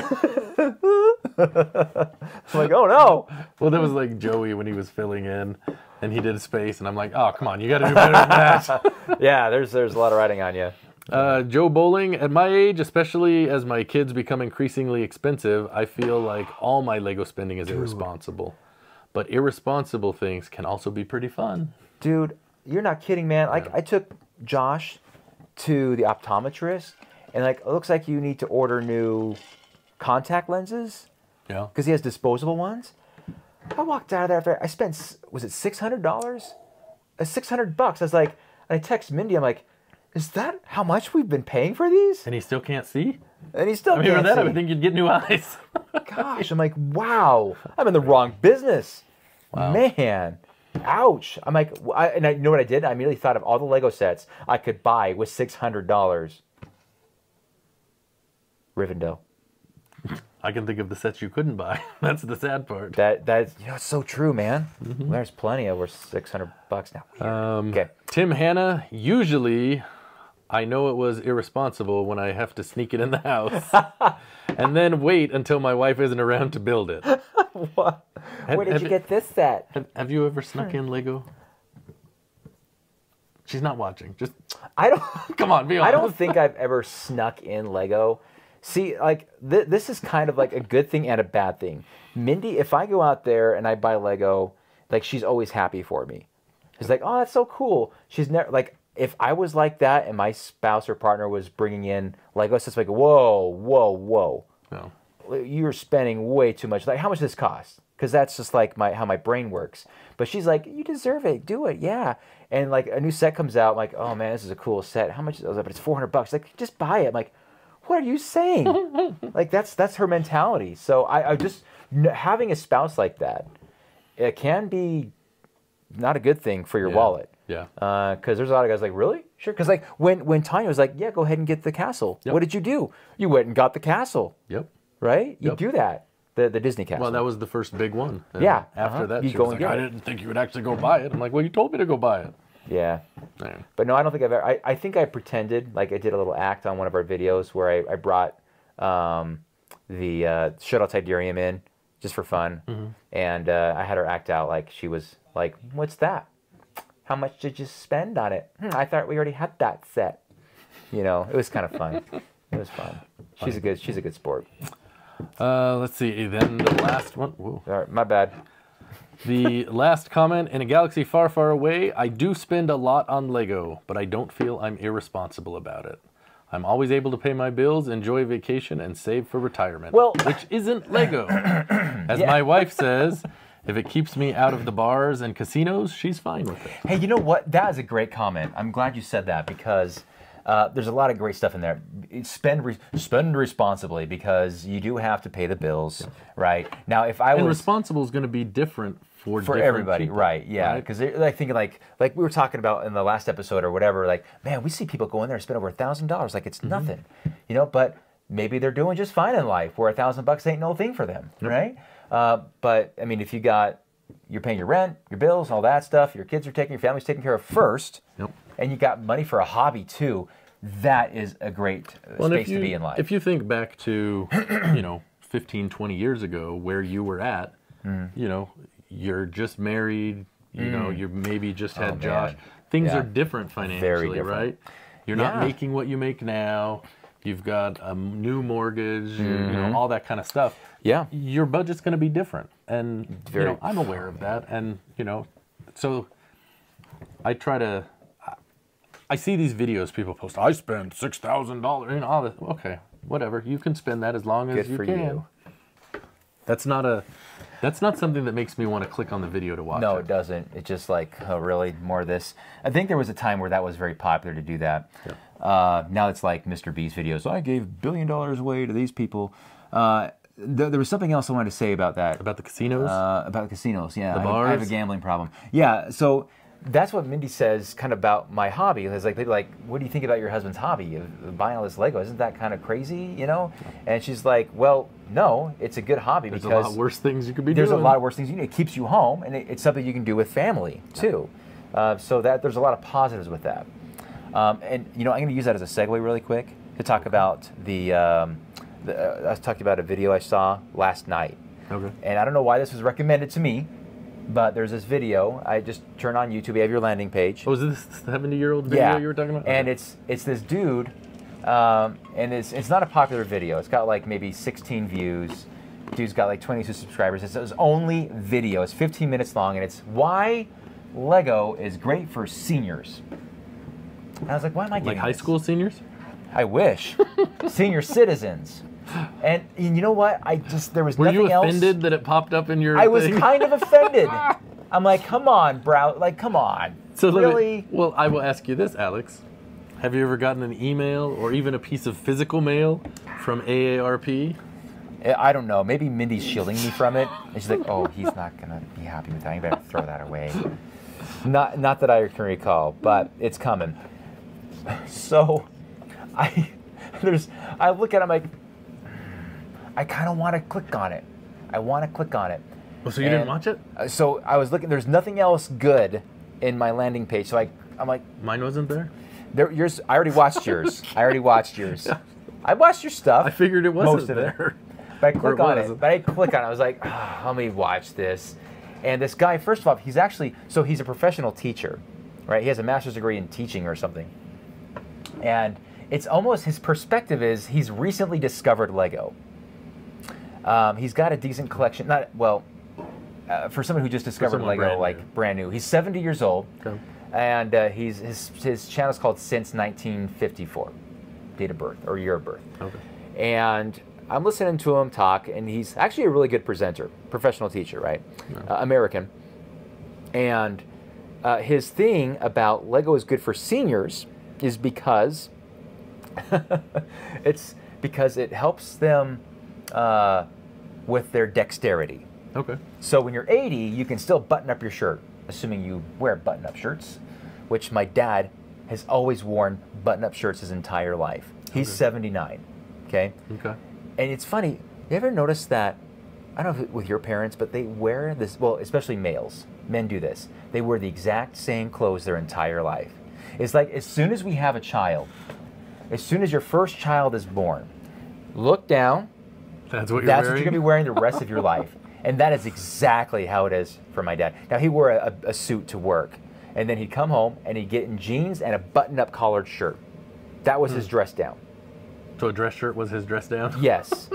B: like, "Oh no!"
A: Well, that was like Joey when he was filling in, and he did space, and I'm like, "Oh, come on, you got to do better than that."
B: Yeah, there's a lot of writing on you.
A: Joe Bowling, at my age, especially as my kids become increasingly expensive, I feel like all my Lego spending is irresponsible. But irresponsible things can also be pretty fun.
B: Dude, you're not kidding, man. Like, I took Josh to the optometrist, and like it looks like you need to order new contact lenses
A: Yeah.
B: because he has disposable ones. I walked out of there. I spent, was it $600? $600. I was like, I text Mindy. I'm like, is that how much we've been paying for these?
A: And he still can't see?
B: And he still
A: I mean, for
B: can't
A: that,
B: see.
A: I would think you'd get new eyes.
B: Gosh, I'm like, wow, I'm in the wrong business.
A: Wow.
B: Man, ouch. I'm like, you know what I did? I immediately thought of all the Lego sets I could buy with $600. Rivendell.
A: I can think of the sets you couldn't buy. That's the sad part.
B: That's it's so true, man. There's plenty of worth $600 now. Okay.
A: Tim Hanna, usually I know it was irresponsible when I have to sneak it in the house and then wait until my wife isn't around to build it.
B: What? Where did you get this set?
A: Have you ever snuck in Lego? She's not watching. Just
B: I don't.
A: come on, be honest.
B: I don't think I've ever snuck in Lego. See, like this is kind of like a good thing and a bad thing. Mindy, if I go out there and I buy Lego, like she's always happy for me. She's like, "Oh, that's so cool." She's never like if I was like that and my spouse or partner was bringing in Lego, it's just like, "Whoa, whoa, whoa."
A: No.
B: You're spending way too much. Like, how much does this cost? Because that's just like how my brain works. But she's like, you deserve it. Do it. Yeah. And like a new set comes out. I'm like, oh man, this is a cool set. How much is it? But it's $400. Like, just buy it. I'm like, what are you saying? Like, that's her mentality. So I just, having a spouse like that, it can be not a good thing for your wallet.
A: Yeah.
B: Because there's a lot of guys like, really? Sure. Because like when Tanya was like, yeah, go ahead and get the castle.
A: Yep.
B: What did you do? You went and got the castle.
A: Yep.
B: Right? You
A: Yep.
B: do that. The Disney castle.
A: Well, that was the first big one. And
B: Yeah,
A: after that,
B: you
A: she
B: go
A: was
B: and
A: like,
B: get
A: I
B: it.
A: didn't think you would actually go buy it. I'm like, well, you told me to go buy it.
B: Yeah.
A: Yeah.
B: But no, I don't think I've ever. I think I pretended, like I did a little act on one of our videos where I brought the Shuttle Tidarium in just for fun.
A: Mm-hmm.
B: And I had her act out like she was like, what's that? How much did you spend on it? I thought we already had that set. You know, it was kind of fun. It was fun. She's a good sport.
A: Let's see. Then the last one. Whoa.
B: All right, my bad.
A: The last comment, in a galaxy far, far away, I do spend a lot on Lego, but I don't feel I'm irresponsible about it. I'm always able to pay my bills, enjoy vacation, and save for retirement.
B: Well-
A: which isn't Lego. As my wife says, if it keeps me out of the bars and casinos, she's fine with it.
B: Hey, you know what? That is a great comment. I'm glad you said that because there's a lot of great stuff in there. Spend responsibly because you do have to pay the bills, right? Now, if I
A: And
B: was
A: responsible is going to be different for different
B: everybody,
A: people,
B: right? Yeah,
A: right?
B: because I think like we were talking about in the last episode or whatever. Like, man, we see people go in there and spend over $1,000 like it's nothing, you know. But maybe they're doing just fine in life, where $1,000 ain't no thing for them, right? But I mean, if you're paying your rent, your bills, all that stuff, your kids are taking, your family's taken care of first,
A: Yep.
B: and you got money for a hobby too. That is a great space to be in life.
A: If you think back to, 15, 20 years ago, where you were at, you're just married, you maybe just had Josh.
B: man.
A: Things
B: Yeah.
A: are different financially,
B: different.
A: right? You're not
B: Yeah.
A: making what you make now. You've got a new mortgage, all that kind of stuff.
B: Yeah.
A: Your budget's going to be different. And,
B: Very-
A: I'm aware of that. And, so I try to... I see these videos people post. I spent $6,000 and all this. Okay, whatever. You can spend that as long as
B: Good
A: you
B: for
A: can.
B: you.
A: That's not something that makes me want to click on the video to watch.
B: No,
A: it.
B: it doesn't. It's just like, oh, really? More of this? I think there was a time where that was very popular to do that. Now it's like Mr. Beast videos. I gave $1 billion away to these people. There was something else I wanted to say about that.
A: About the casinos.
B: About casinos, yeah.
A: The
B: I have a
A: bars?
B: gambling problem. Yeah, so that's what Mindy says kind of about my hobby. It's like, they'd be like, what do you think about your husband's hobby of buying all this Lego? Isn't that kind of crazy, And she's like, well, no, it's a good hobby
A: There's
B: because
A: a lot worse things you could be
B: there's
A: doing.
B: a lot of worse things. It keeps you home, and it's something you can do with family, too. So that there's a lot of positives with that. And, I'm going to use that as a segue really quick to talk about I was talking about a video I saw last night.
A: Okay.
B: And I don't know why this was recommended to me, but there's this video. I just turn on YouTube. You have your landing page.
A: Oh, was this the 70-year-old video you were talking about?
B: And it's this dude, and it's not a popular video. It's got like maybe 16 views. Dude's got like 22 subscribers. It's his only video. It's 15 minutes long, and it's why Lego is great for seniors. And I was like, why am I getting
A: Like high
B: this?
A: school seniors?
B: I wish. Senior citizens. And you know what? There was
A: Were
B: nothing
A: you
B: else.
A: offended that it popped up in your
B: I was
A: thing?
B: kind of offended. I'm like, come on, come on.
A: So
B: really?
A: Well, I will ask you this, Alex. Have you ever gotten an email or even a piece of physical mail from AARP?
B: I don't know. Maybe Mindy's shielding me from it. And she's like, oh, he's not going to be happy with that. You better throw that away. Not that I can recall, but it's coming. So I look at it, I'm like, I kind of want to click on it. I want to click on it.
A: Oh, so you didn't watch it?
B: So I was looking. There's nothing else good in my landing page. So I'm like,
A: Mine wasn't there?
B: yours. I already watched yours. I watched your stuff.
A: I figured it wasn't
B: most of it.
A: there.
B: But I
A: Or
B: click
A: it
B: on
A: was.
B: it. But I click on it. I was like, let me watch this. And this guy, first of all, he's a professional teacher, right? He has a master's degree in teaching or something. And it's almost, his perspective is he's recently discovered Lego. He's got a decent collection. For someone who just discovered
A: someone
B: Lego,
A: brand new.
B: brand new. He's 70 years old.
A: Okay.
B: And his channel's called Since 1954, date of birth or year of birth.
A: Okay.
B: And I'm listening to him talk, and he's actually a really good presenter, professional teacher, right?
A: Yeah.
B: American. And his thing about Lego is good for seniors is because it helps them with their dexterity.
A: Okay.
B: So when you're 80, you can still button up your shirt, assuming you wear button-up shirts, which my dad has always worn button-up shirts his entire life. He's 79, okay?
A: Okay.
B: And it's funny, you ever notice that, I don't know if with your parents, but they wear this, well, especially males, men do this. They wear the exact same clothes their entire life. It's like as soon as we have a child, as soon as your first child is born, look down,
A: That's what you're
B: that's
A: wearing?
B: what you're going to be wearing the rest of your life. And that is exactly how it is for my dad. Now, he wore a suit to work, and then he'd come home, and he'd get in jeans and a button-up collared shirt. That was his dress down.
A: So a dress shirt was his dress down?
B: Yes.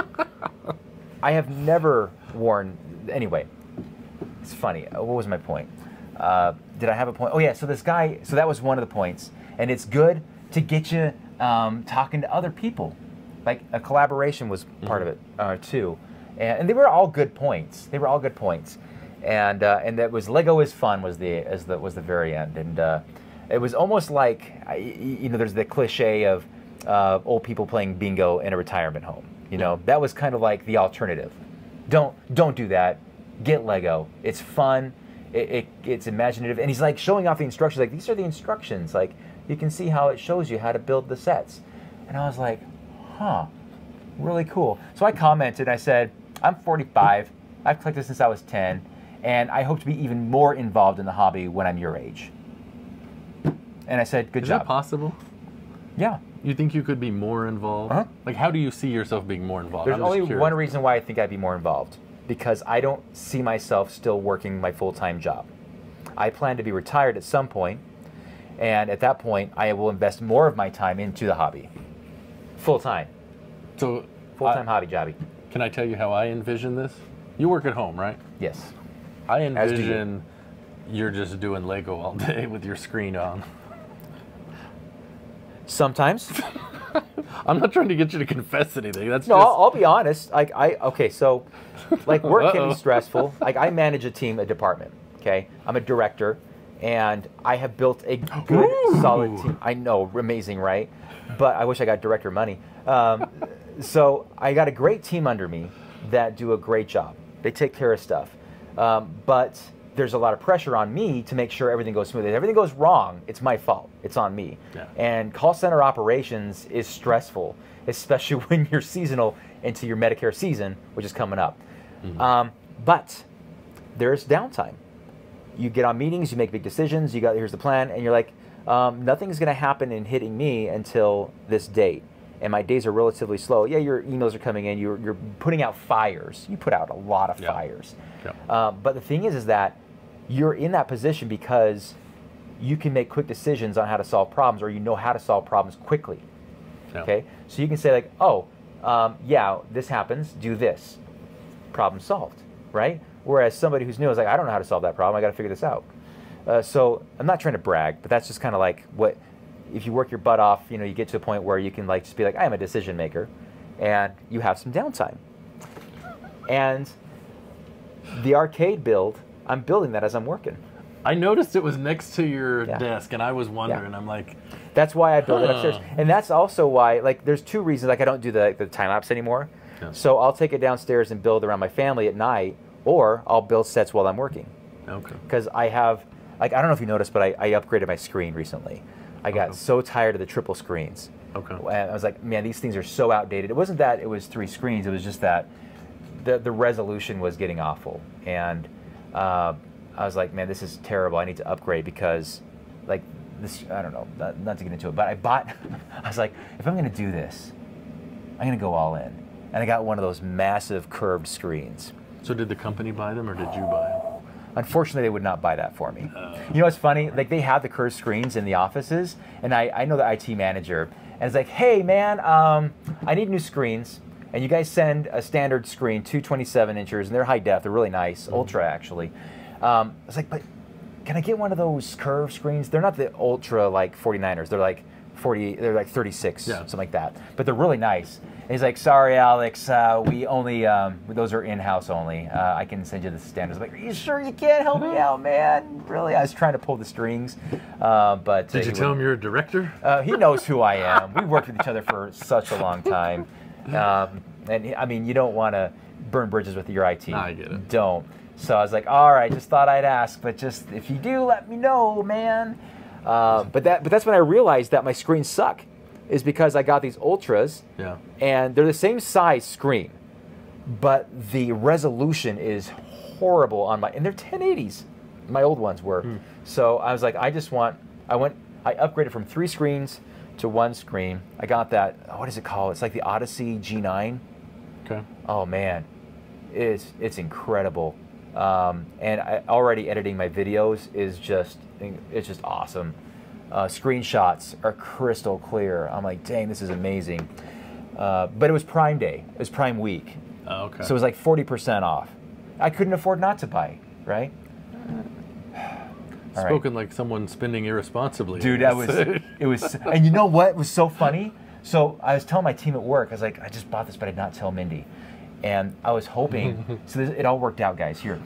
B: I have never worn, anyway, it's funny. What was my point? Did I have a point? Oh, yeah, so this guy, so that was one of the points. And it's good to get you talking to other people. Like a collaboration was part of it, too. And they were all good points. They were all good points. And that was Lego is fun was the very end. And it was almost like, there's the cliche of old people playing bingo in a retirement home. That was kind of like the alternative. Don't do that. Get Lego. It's fun. It's imaginative. And he's like showing off the instructions. Like, these are the instructions. Like, you can see how it shows you how to build the sets. And I was like, huh, really cool. So I commented. I said, I'm 45. I've collected since I was 10. And I hope to be even more involved in the hobby when I'm your age. And I said, good
A: Is
B: job.
A: that possible?
B: Yeah.
A: You think you could be more involved?
B: Uh-huh.
A: Like, how do you see yourself being more involved?
B: There's
A: I'm just
B: only
A: curious.
B: one reason why I think I'd be more involved. Because I don't see myself still working my full-time job. I plan to be retired at some point, and at that point, I will invest more of my time into the hobby. Full-time.
A: So,
B: Full-time hobby jobby.
A: can I tell you how I envision this? You work at home, right?
B: Yes.
A: I
B: As do you.
A: envision you're just doing Lego all day with your screen on.
B: Sometimes.
A: I'm not trying to get you to confess anything. That's
B: No,
A: just...
B: I'll be honest. Okay, so like work can
A: Uh-oh.
B: be stressful. Like I manage a team, a department. Okay, I'm a director, and I have built a good,
A: Ooh.
B: solid team. I know, amazing, right? But I wish I got director money. So I got a great team under me that do a great job. They take care of stuff, but there's a lot of pressure on me to make sure everything goes smoothly. If everything goes wrong, it's my fault. It's on me.
A: Yeah.
B: And call center operations is stressful, especially when you're seasonal into your Medicare season, which is coming up. But there's downtime. You get on meetings, you make big decisions, here's the plan, and you're like, nothing's going to happen in hitting me until this date. And my days are relatively slow. Yeah, your emails are coming in. You're putting out fires. You put out a lot of
A: Yeah.
B: fires.
A: Yeah.
B: But the thing is that you're in that position because you can make quick decisions on how to solve problems, or you know how to solve problems quickly.
A: Yeah.
B: Okay, so you can say like, oh, yeah, this happens. Do this. Problem solved, right? Whereas somebody who's new is like, I don't know how to solve that problem. I got to figure this out. So I'm not trying to brag, but that's just kind of like what if you work your butt off, you know, you get to a point where you can like just be like, I am a decision maker, and you have some downtime. And the arcade build, I'm building that as I'm working.
A: I noticed it was next to your
B: Yeah.
A: desk, and I was wondering.
B: Yeah.
A: I'm like,
B: That's why I build it
A: Huh.
B: upstairs, and that's also why like there's two reasons like I don't do the time lapse anymore.
A: Yeah.
B: So I'll take it downstairs and build around my family at night, or I'll build sets while I'm working.
A: okay.
B: Because I have, like, I don't know if you noticed, but I upgraded my screen recently. I got
A: Okay.
B: so tired of the triple screens.
A: Okay.
B: And I was like, man, these things are so outdated. It wasn't that it was 3 screens. It was just that the resolution was getting awful. And I was like, man, this is terrible. I need to upgrade because, like, this, I don't know, not to get into it, but I was like, if I'm going to do this, I'm going to go all in. And I got one of those massive curved screens.
A: So did the company buy them, or did you buy them?
B: Unfortunately, they would not buy that for me. You know what's funny? Like, they have the curved screens in the offices, and I know the IT manager, and it's like, hey, man, I need new screens, and you guys send a standard screen, 227 inches, and they're high def, they're really nice, ultra, actually. I was like, but can I get one of those curved screens? They're not the ultra, like, 49ers, they're like 40, they're like 36,
A: Yeah.
B: something like that, but they're really nice. And he's like, sorry, Alex, we only, those are in-house only. I can send you the standards. I'm like, are you sure you can help me out, man? Really? I was trying to pull the strings, but
A: Did you tell him you're a director?
B: he knows who I am. We've worked with each other for such a long time, and I mean, you don't want to burn bridges with your IT.
A: I get it.
B: Don't. So I was like, all right, just thought I'd ask, but just if you do, let me know, man. But that's when I realized that my screens suck, is because I got these ultras.
A: Yeah.
B: And they're the same size screen, but the resolution is horrible on my, and they're 1080s. My old ones were. So I was like, I upgraded from 3 screens to 1 screen. I got that, what is it called? It's like the Odyssey G9.
A: Okay.
B: Oh man, it's incredible. And already editing my videos it's just awesome. Screenshots are crystal clear. I'm like, dang, this is amazing. But it was Prime Day. It was Prime Week.
A: Oh, okay.
B: So it was like 40% off. I couldn't afford not to buy, right? All right.
A: Spoken like someone spending irresponsibly.
B: Dude, it was, and you know what was so funny? So I was telling my team at work, I was like, I just bought this, but I did not tell Mindy. And I was hoping, so it all worked out, guys. Here,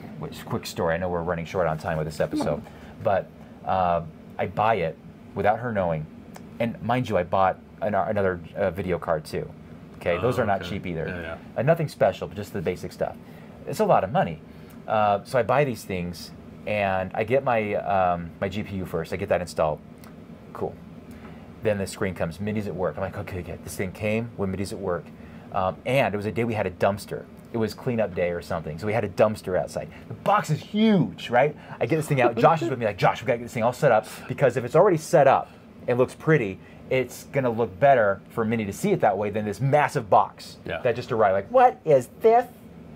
B: quick story. I know we're running short on time with this episode, but I buy it without her knowing. And mind you, I bought another video card too. Okay, those are not
A: okay.
B: cheap either.
A: Yeah.
B: Nothing special, but just the basic stuff. It's a lot of money. So I buy these things, and I get my my GPU first. I get that installed. Cool. Then the screen comes. Mindy's at work. I'm like, okay, good. This thing came when Mindy's at work. And it was a day we had a dumpster. It was cleanup day or something. So we had a dumpster outside. The box is huge, right? I get this thing out. Josh is with me like, Josh, we gotta get this thing all set up, because if it's already set up and looks pretty, it's gonna look better for Mindy to see it that way than this massive box that just arrived. Like, what is this?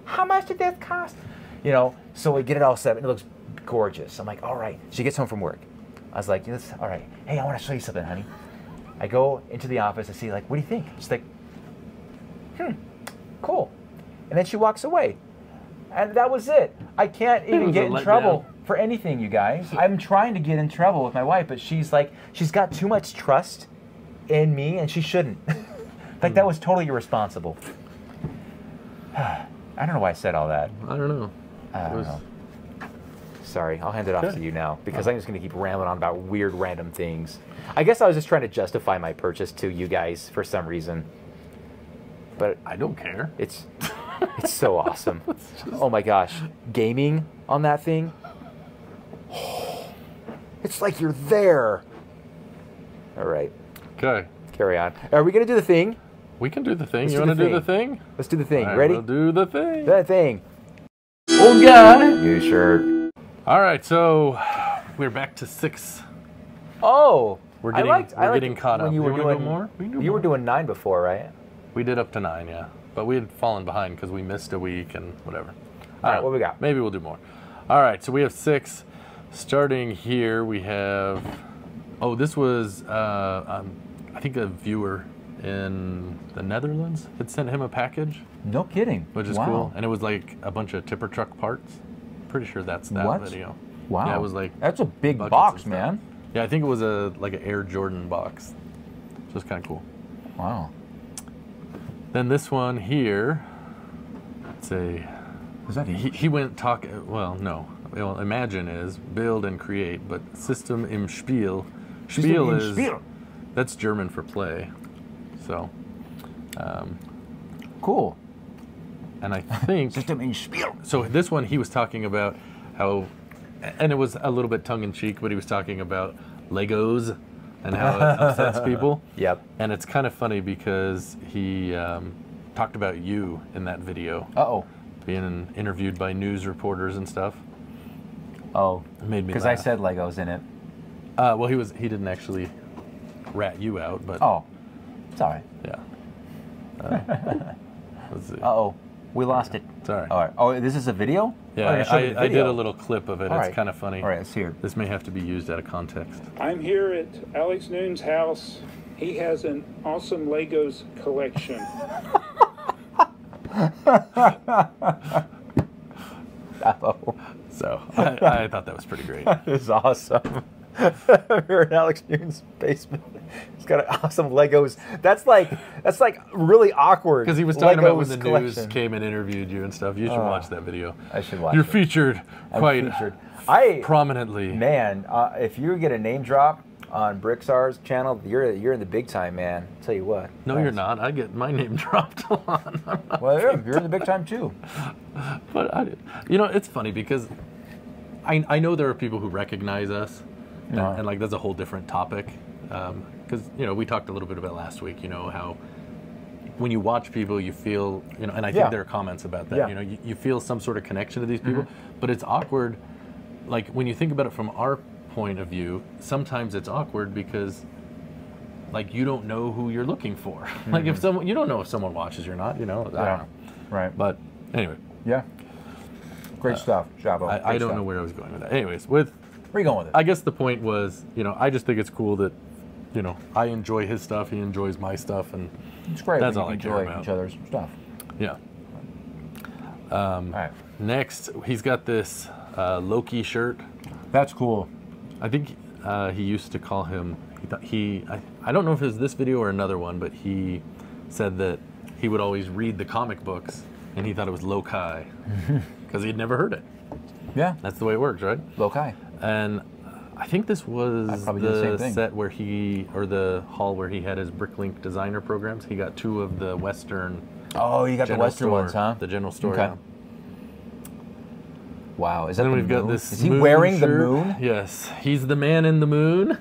B: How much did this cost? You know, so we get it all set up and it looks gorgeous. I'm like, all right. She gets home from work. I was like, all right. Hey, I wanna show you something, honey. I go into the office, I see like, what do you think? She's like, cool. And then she walks away. And that was it. I can't even get in trouble for anything, you guys. I'm trying to get in trouble with my wife, but she's like, she's got too much trust in me, and she shouldn't. Like, that was totally irresponsible. I don't know why I said all that.
A: I don't know.
B: I don't know. Sorry, I'll hand it off to you now, because I'm just going to keep rambling on about weird, random things. I guess I was just trying to justify my purchase to you guys for some reason. But
A: I don't care.
B: it's so awesome. Oh my gosh. Gaming on that thing. It's like you're there. All right.
A: Okay.
B: Carry on. Are we going to do the thing?
A: We can do the thing.
B: Let's
A: You
B: do
A: want to
B: the
A: do the thing?
B: Let's do the thing.
A: All right,
B: Ready?
A: We'll do the thing.
B: The thing.
A: Old guy.
B: New shirt.
A: All right, so we're back to 6.
B: Oh.
A: We're
B: I
A: getting
B: liked
A: caught
B: when
A: up.
B: you were
A: wanna
B: doing
A: go more? We can do
B: You were
A: more.
B: doing 9 before, right?
A: We did up to 9, yeah. But we had fallen behind because we missed a week and whatever.
B: All right, what we got?
A: Maybe we'll do more. All right, so we have 6. Starting here, we have... Oh, this was, I think, a viewer in the Netherlands had sent him a package,
B: No kidding.
A: which is cool. And it was like a bunch of tipper truck parts. Pretty sure that's that
B: What?
A: video.
B: Wow.
A: Yeah, it was like
B: That's a big
A: buckets
B: box,
A: and stuff.
B: man.
A: Yeah, I think it was like an Air Jordan box. So it's kind of cool.
B: Wow.
A: Then this one here, it's a.
B: Is that
A: He went talk. Well, no. Well, imagine is build and create, but System im Spiel. Spiel is that's German for play. So.
B: Cool.
A: And I think.
B: System im Spiel.
A: So this one he was talking about how, and it was a little bit tongue in cheek, but he was talking about Legos and how it upsets people.
B: Yep.
A: And it's kind of funny because he talked about you in that video.
B: Uh-oh.
A: Being interviewed by news reporters and stuff.
B: Oh.
A: It made me
B: Because I
A: laugh.
B: said Legos in it.
A: Well, he didn't actually rat you out, but
B: Oh. It's all right.
A: yeah. Let's see.
B: Uh-oh. We lost it.
A: It's all right.
B: All right. Oh, this is a video?
A: Yeah,
B: Oh, you're showing the
A: I did
B: video.
A: a little clip of it.
B: All
A: It's
B: right.
A: kind of funny.
B: All right, let's hear it.
A: This may have to be used out of context.
E: I'm here at Alex Noon's house. He has an awesome Legos collection.
B: Oh,
A: So I thought that was pretty great.
B: this is awesome. We're in Alex Noon's basement. He's got awesome Legos. That's like really awkward.
A: Because he was talking about when
B: Legos
A: the
B: collection.
A: news came and interviewed you and stuff. You should watch that video.
B: I should watch
A: You're
B: it.
A: featured
B: I'm
A: quite
B: featured.
A: prominently.
B: Man, if you get a name drop on Brixar's channel, you're in the big time, man. I'll tell you what.
A: No,
B: Thanks.
A: you're not. I get my name dropped a lot.
B: Well, you're in the big time too.
A: But it's funny because I know there are people who recognize us, and like that's a whole different topic. Because we talked a little bit about last week. How when you watch people, you feel and I think
B: Yeah.
A: there are comments about that.
B: Yeah.
A: You feel some sort of connection to these people, but it's awkward. Like when you think about it from our point of view, sometimes it's awkward because like you don't know who you're looking for. Like if someone you don't know if someone watches you or not. I don't know.
B: Right.
A: But anyway,
B: Yeah. Great stuff, Jabo.
A: I don't know where I was going with that. Anyways,
B: Where are you going with it?
A: I guess the point was, I just think it's cool that, I enjoy his stuff, he enjoys my stuff, and
B: It's great.
A: that's
B: when
A: all
B: you
A: I care
B: enjoy
A: about.
B: each other's stuff.
A: Yeah.
B: All right.
A: Next, he's got this Loki shirt.
B: That's cool.
A: I think he used to call him. I don't know if it was this video or another one, but he said that he would always read the comic books, and he thought it was Lokai because he'd never heard it.
B: Yeah.
A: That's the way it works, right?
B: Lokai.
A: And I think this was
B: probably did the same
A: the
B: thing.
A: set where the hall where he had his Bricklink designer programs. He got 2 of the Western.
B: Oh, you got the
A: general
B: Western
A: store,
B: ones, huh?
A: The general store.
B: Okay.
A: Yeah.
B: Wow. Is that
A: Then
B: the
A: we've got
B: moon?
A: this.
B: Is he
A: moon
B: wearing the
A: shirt.
B: moon?
A: Yes, he's the man in the moon.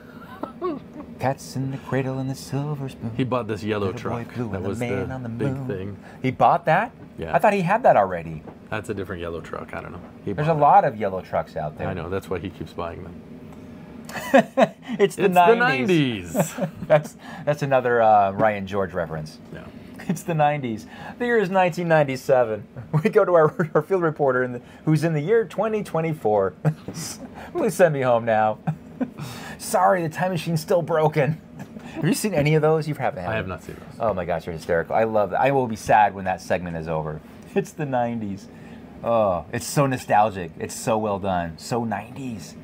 B: Cats in the cradle and the silver spoon.
A: He bought this yellow
B: Little boy
A: truck.
B: blue
A: That
B: and the
A: was
B: man
A: the
B: on the
A: big
B: moon.
A: thing.
B: He bought that?
A: Yeah.
B: I thought he had that already.
A: That's a different yellow truck. I don't know. He
B: There's a
A: bought it.
B: lot of yellow trucks out there.
A: I know. That's why he keeps buying them.
B: It's the
A: It's
B: 90s.
A: the 90s.
B: That's another Ryan George reference.
A: Yeah.
B: It's the 90s. The year is 1997. We go to our field reporter who's in the year 2024. Please send me home now. Sorry, the time machine's still broken. Have you seen any of those? You haven't.
A: I have not seen those.
B: Oh my gosh, you're hysterical. I love that. I will be sad when that segment is over. It's the 90s. Oh, it's so nostalgic. It's so well done. So 90s.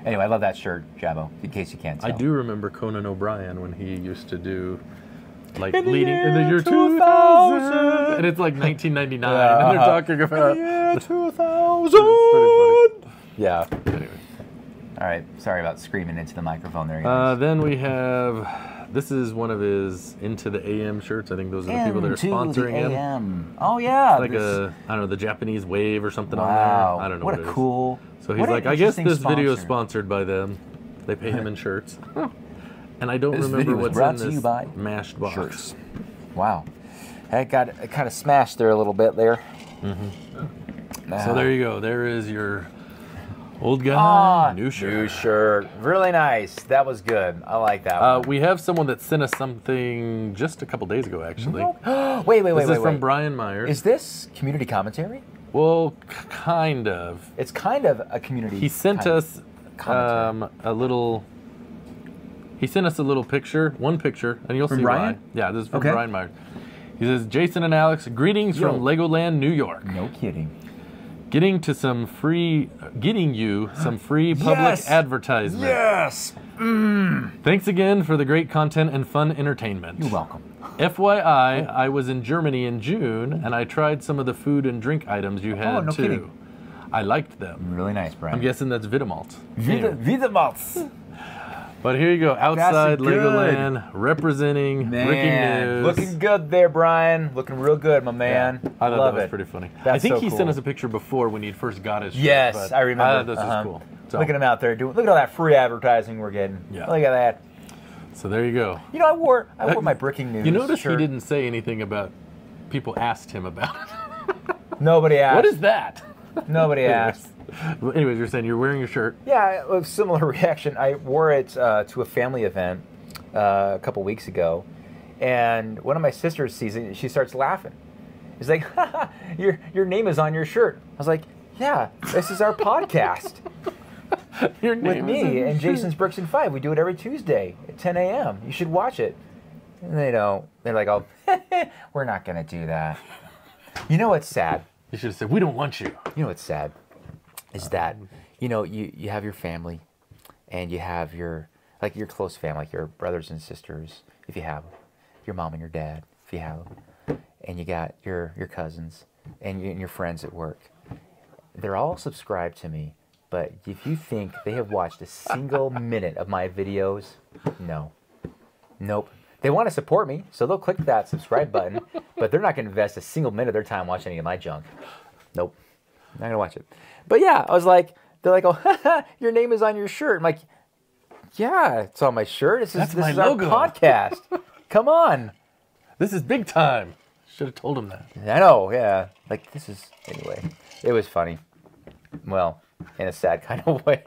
B: Anyway, I love that shirt, Jabo, in case you can't tell.
A: I do remember Conan O'Brien when he used to do, like,
B: In the
A: leading in the
B: year
A: year
B: 2000.
A: and it's like 1999,
B: Yeah.
A: and they're talking about.
B: Yeah, 2000.
A: It's pretty
B: Yeah.
A: funny. Anyway.
B: All right. Sorry about screaming into the microphone there, guys.
A: Then we have. This is one of his Into the AM shirts. I think those are the people that are sponsoring him.
B: AM. Oh yeah.
A: Like
B: this-
A: I don't know, the Japanese wave or something
B: wow.
A: on there. I don't know
B: What
A: what
B: a
A: it is.
B: cool.
A: So he's
B: what an
A: like, I guess
B: interesting
A: this video is
B: sponsor.
A: sponsored by them. They pay him in shirts. And I don't
B: This
A: remember
B: video was
A: what's
B: brought
A: in
B: to you
A: this
B: by
A: mashed box.
B: Shirts. Wow. It kind of smashed there a little bit there.
A: So there you go. There is your old guy, new shirt.
B: New shirt. Really nice. That was good. I like that one.
A: We have someone that sent us something just a couple days ago, actually.
B: wait.
A: This is from Brian Meyer.
B: Is this community commentary?
A: Well, kind of.
B: It's kind of a community.
A: He sent
B: kind of
A: us
B: commentary.
A: a little. He sent us a little picture, one picture, and you'll
B: From
A: see
B: Brian?
A: why. Yeah, this is from
B: Okay.
A: Brian Meyer. He says, Jason and Alex, greetings
B: Yo.
A: from Legoland, New York.
B: No kidding.
A: getting you some free public
B: Yes!
A: advertisement.
B: Yes.
A: Thanks again for the great content and fun entertainment.
B: You're welcome.
A: FYI, I was in Germany in June, and I tried some of the food and drink items you had
B: no
A: too.
B: kidding.
A: I liked them.
B: Really nice, Brian.
A: I'm guessing that's Vitamalt. Anyway.
B: Vitamalt.
A: But here you go, outside
B: good.
A: Legoland, representing breaking news.
B: Looking good there, Brian. Looking real good, my man.
A: I thought
B: Love
A: that was
B: it.
A: pretty funny.
B: That's
A: I think
B: so
A: he
B: cool.
A: sent us a picture before when he first got his shirt.
B: Yes,
A: but
B: I remember.
A: I thought this was cool. So,
B: Look at him out there doing. Look at all that free advertising we're getting.
A: Yeah.
B: Look at that.
A: so there you go.
B: You know, I wore my breaking news.
A: You notice
B: shirt.
A: he didn't say anything about. People asked him about it.
B: Nobody asked.
A: What is that?
B: Nobody asked.
A: Well, anyways, you're saying you're wearing your shirt.
B: Yeah, a similar reaction. I wore it to a family event a couple weeks ago, and one of my sisters sees it. And she starts laughing. She's like, "Haha, your name is on your shirt." I was like, "Yeah, this is our podcast
A: Your
B: with
A: name is in
B: me
A: your
B: and
A: shirt.
B: Jason's Bricks and Five. We do it every Tuesday at 10 a.m. You should watch it." And they don't. They're like, "Oh, we're not gonna do that." You know what's sad?
A: You should have said, "We don't want you."
B: You know what's sad is that you have your family, and you have your close family, like your brothers and sisters, if you have your mom and your dad, if you have them, and you got your cousins and your friends at work. They're all subscribed to me, but if you think they have watched a single minute of my videos, nope. They want to support me, so they'll click that subscribe button, but they're not going to invest a single minute of their time watching any of my junk. Nope. Not going to watch it. But yeah, I was like, they're like, "Oh, your name is on your shirt." I'm like, "Yeah, it's on my shirt. This is
A: my
B: our
A: logo."
B: podcast. Come on."
A: This is big time. Should have told him that.
B: I know, yeah. Like, this is, anyway, it was funny. Well, in a sad kind of way.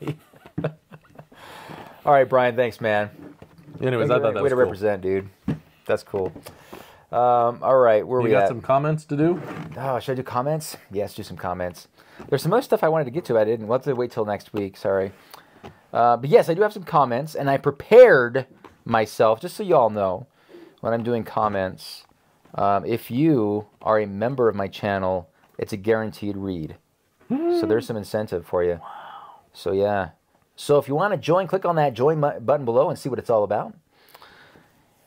B: All right, Brian, thanks, man.
A: Anyways, I thought that
B: Way
A: was
B: to
A: cool.
B: represent, dude. That's cool. All right, where
A: You
B: we
A: got
B: at?
A: some comments to do?
B: Oh, should I do comments? Yes, do some comments. There's some other stuff I wanted to get to. I didn't. We'll have to wait till next week. Sorry. But yes, I do have some comments, and I prepared myself, just so you all know, when I'm doing comments. If you are a member of my channel, it's a guaranteed read. So there's some incentive for you. Wow. So yeah. So if you want to join, click on that join button below and see what it's all about.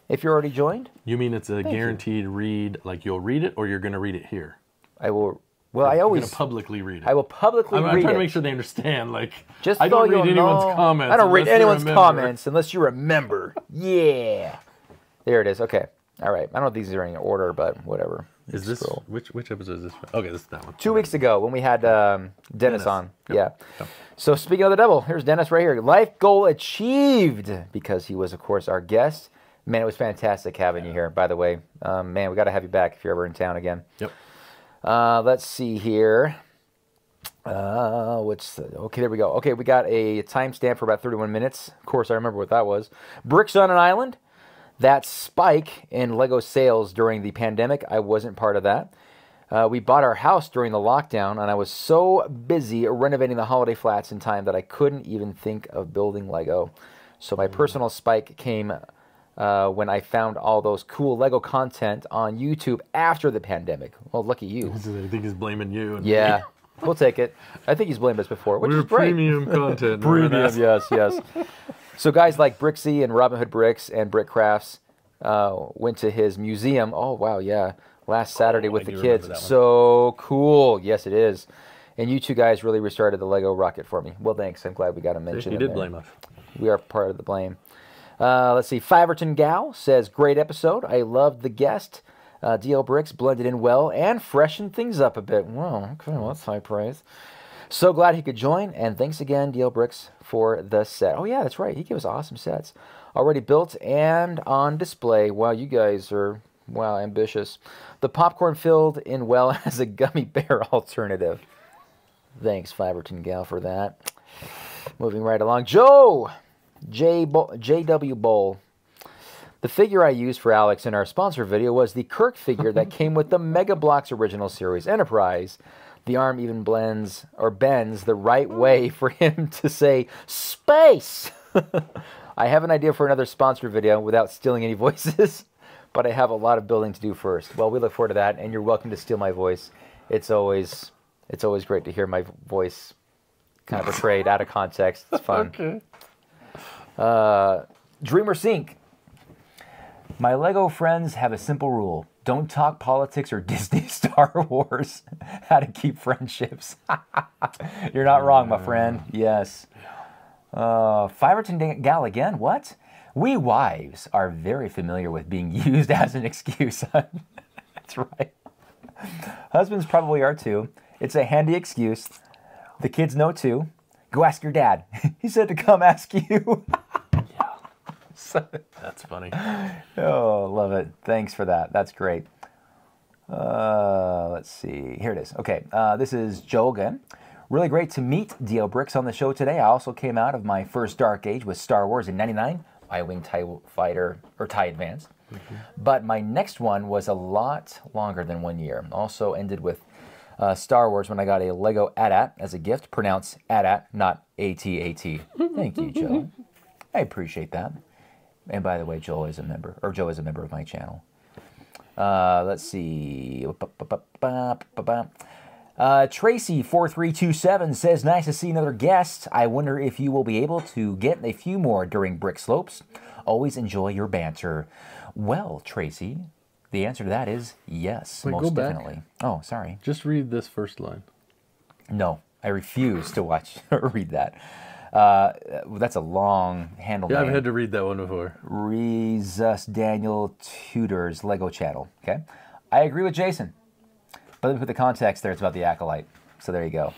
B: If you're already joined,
A: You mean it's a
B: you.
A: guaranteed read, like you'll read it, or you're going to read it here?
B: I will. Well, I
A: You're
B: always.
A: going to publicly read it.
B: I will publicly
A: I'm
B: read
A: trying
B: it.
A: to make sure they understand. Like,
B: Just
A: I don't
B: so
A: read
B: you'll
A: anyone's
B: know-
A: comments.
B: I don't read
A: unless you're a
B: anyone's
A: member.
B: comments unless you're a member. Yeah. There it is. Okay. All right. I don't know if these are in order, but whatever.
A: Is this
B: Scroll.
A: which episode is this? Okay, this is that one.
B: 2 weeks ago when we had Dennis on.
A: Yep.
B: Yeah.
A: Yep.
B: So speaking of the devil, here's Dennis right here. Life goal achieved because he was, of course, our guest. Man, it was fantastic having you here, by the way. Man, we got to have you back if you're ever in town again.
A: Yep.
B: Let's see here. Okay, there we go. Okay, we got a timestamp for about 31 minutes. Of course, I remember what that was. Bricks on an Island. That spike in Lego sales during the pandemic, I wasn't part of that. We bought our house during the lockdown, and I was so busy renovating the holiday flats in time that I couldn't even think of building Lego. So my personal spike came when I found all those cool Lego content on YouTube after the pandemic. Well, lucky you.
A: I think he's blaming you. And
B: Yeah,
A: me.
B: we'll take it. I think he's blamed us before, which
A: We're
B: is great.
A: premium content.
B: Premium, yes. So guys like Brixie and Robin Hood Bricks and Brick Crafts went to his museum. Oh, wow, yeah. Last Saturday with
A: I
B: the
A: do remember
B: kids.
A: that one.
B: So cool. Yes, it is. And you two guys really restarted the Lego rocket for me. Well, thanks. I'm glad we got a mention.
A: He
B: in
A: did
B: there.
A: blame us.
B: We are part of the blame. Let's see. Fiverton Gal says, great episode. I loved the guest. DL Bricks blended in well and freshened things up a bit. Wow, okay, well, that's high praise. So glad he could join, and thanks again, DL Bricks, for the set. Oh, yeah, that's right. He gave us awesome sets. Already built and on display. Wow, you guys are, wow, ambitious. The popcorn filled in well as a gummy bear alternative. Thanks, Fiverton Gal, for that. Moving right along. Joe! JW Bowl. The figure I used for Alex in our sponsor video was the Kirk figure that came with the Mega Bloks original series Enterprise. The arm even bends the right way for him to say space. I have an idea for another sponsor video without stealing any voices, but I have a lot of building to do first. Well, we look forward to that, and you're welcome to steal my voice. It's always It's always great to hear my voice kind of portrayed out of context. It's fun.
A: Okay.
B: Dreamer Sync. My Lego friends have a simple rule. Don't talk politics or Disney Star Wars. How to keep friendships. You're not wrong, my friend. Yes. Fiverton Gal again? What? We wives are very familiar with being used as an excuse. That's right. Husbands probably are too. It's a handy excuse. The kids know too. Go ask your dad. He said to come ask you.
A: That's funny.
B: Oh, love it. Thanks for that. That's great. Let's see. Here it is. Okay. This is Joe again. Really great to meet DL Bricks on the show today. I also came out of my first Dark Age with Star Wars in '99, I-Wing TIE Fighter, or TIE Advanced. But my next one was a lot longer than 1 year. Also ended with Star Wars when I got a Lego AT-AT as a gift. Pronounce AT-AT, not AT-AT. Thank you, Joe. I appreciate that. And by the way, Joe is a member of my channel. Let's see. Tracy4327 says, nice to see another guest. I wonder if you will be able to get a few more during Brick Slopes. Always enjoy your banter. Well, Tracy, the answer to that is yes,
A: Wait,
B: most
A: go back.
B: definitely. Oh, sorry.
A: Just read this first line.
B: No, I refuse to watch or read that. That's a long handle
A: Yeah,
B: name.
A: I've had to read that one before.
B: Rezus Daniel Tudor's Lego channel. Okay, I agree with Jason, but let me put the context there. It's about the Acolyte. So there you go.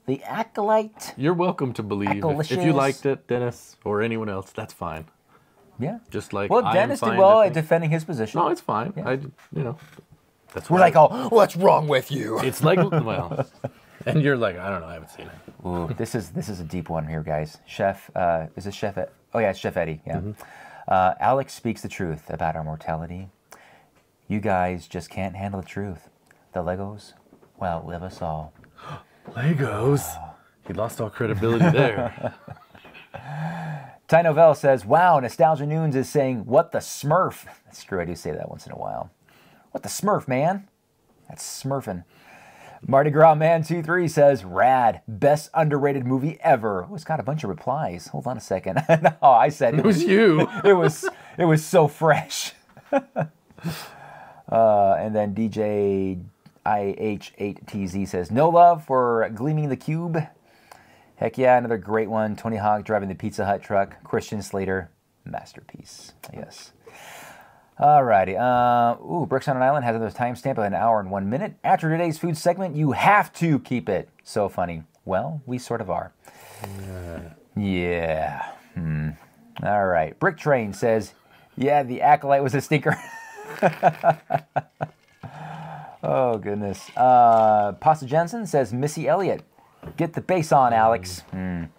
D: The Acolyte.
A: You're welcome to believe. If you
D: Accolicious.
A: liked it, Dennis, or anyone else, that's fine.
B: Yeah.
A: Just like
B: Well,
A: I am
B: Dennis did
A: fine
B: well
A: to
B: at defending his position.
A: No, it's fine.
B: Yeah.
A: That's
B: We're
A: what
B: like, oh, what's wrong with you?
A: It's like, well, and you're like, I don't know, I haven't seen it.
B: Ooh, this is a deep one here, guys. Chef, is it Chef? Oh yeah, it's Chef Eddie. Yeah. Alex speaks the truth about our mortality. You guys just can't handle the truth. The Legos, well, live us all.
A: Legos. He lost all credibility there.
B: Ty Novell says, wow, Nostalgia Noons is saying, what the Smurf? That's true, I do say that once in a while. What the Smurf, man? That's smurfing. Mardi Gras Man 23 says, rad, best underrated movie ever. Oh, it's got a bunch of replies. Hold on a second. No, I said
A: It was you.
B: it was so fresh. And then DJ IH8TZ says, no love for Gleaming the Cube. Heck yeah, another great one. Tony Hawk driving the Pizza Hut truck. Christian Slater, masterpiece. Yes. Alrighty. Bricks on an Island has another timestamp of 1 hour and 1 minute. After today's food segment, you have to keep it. So funny. Well, we sort of are. Yeah. All right. Brick Train says, yeah, the Acolyte was a stinker. Oh, goodness. Pasta Jensen says, Missy Elliott. Get the bass on, Alex. Womp,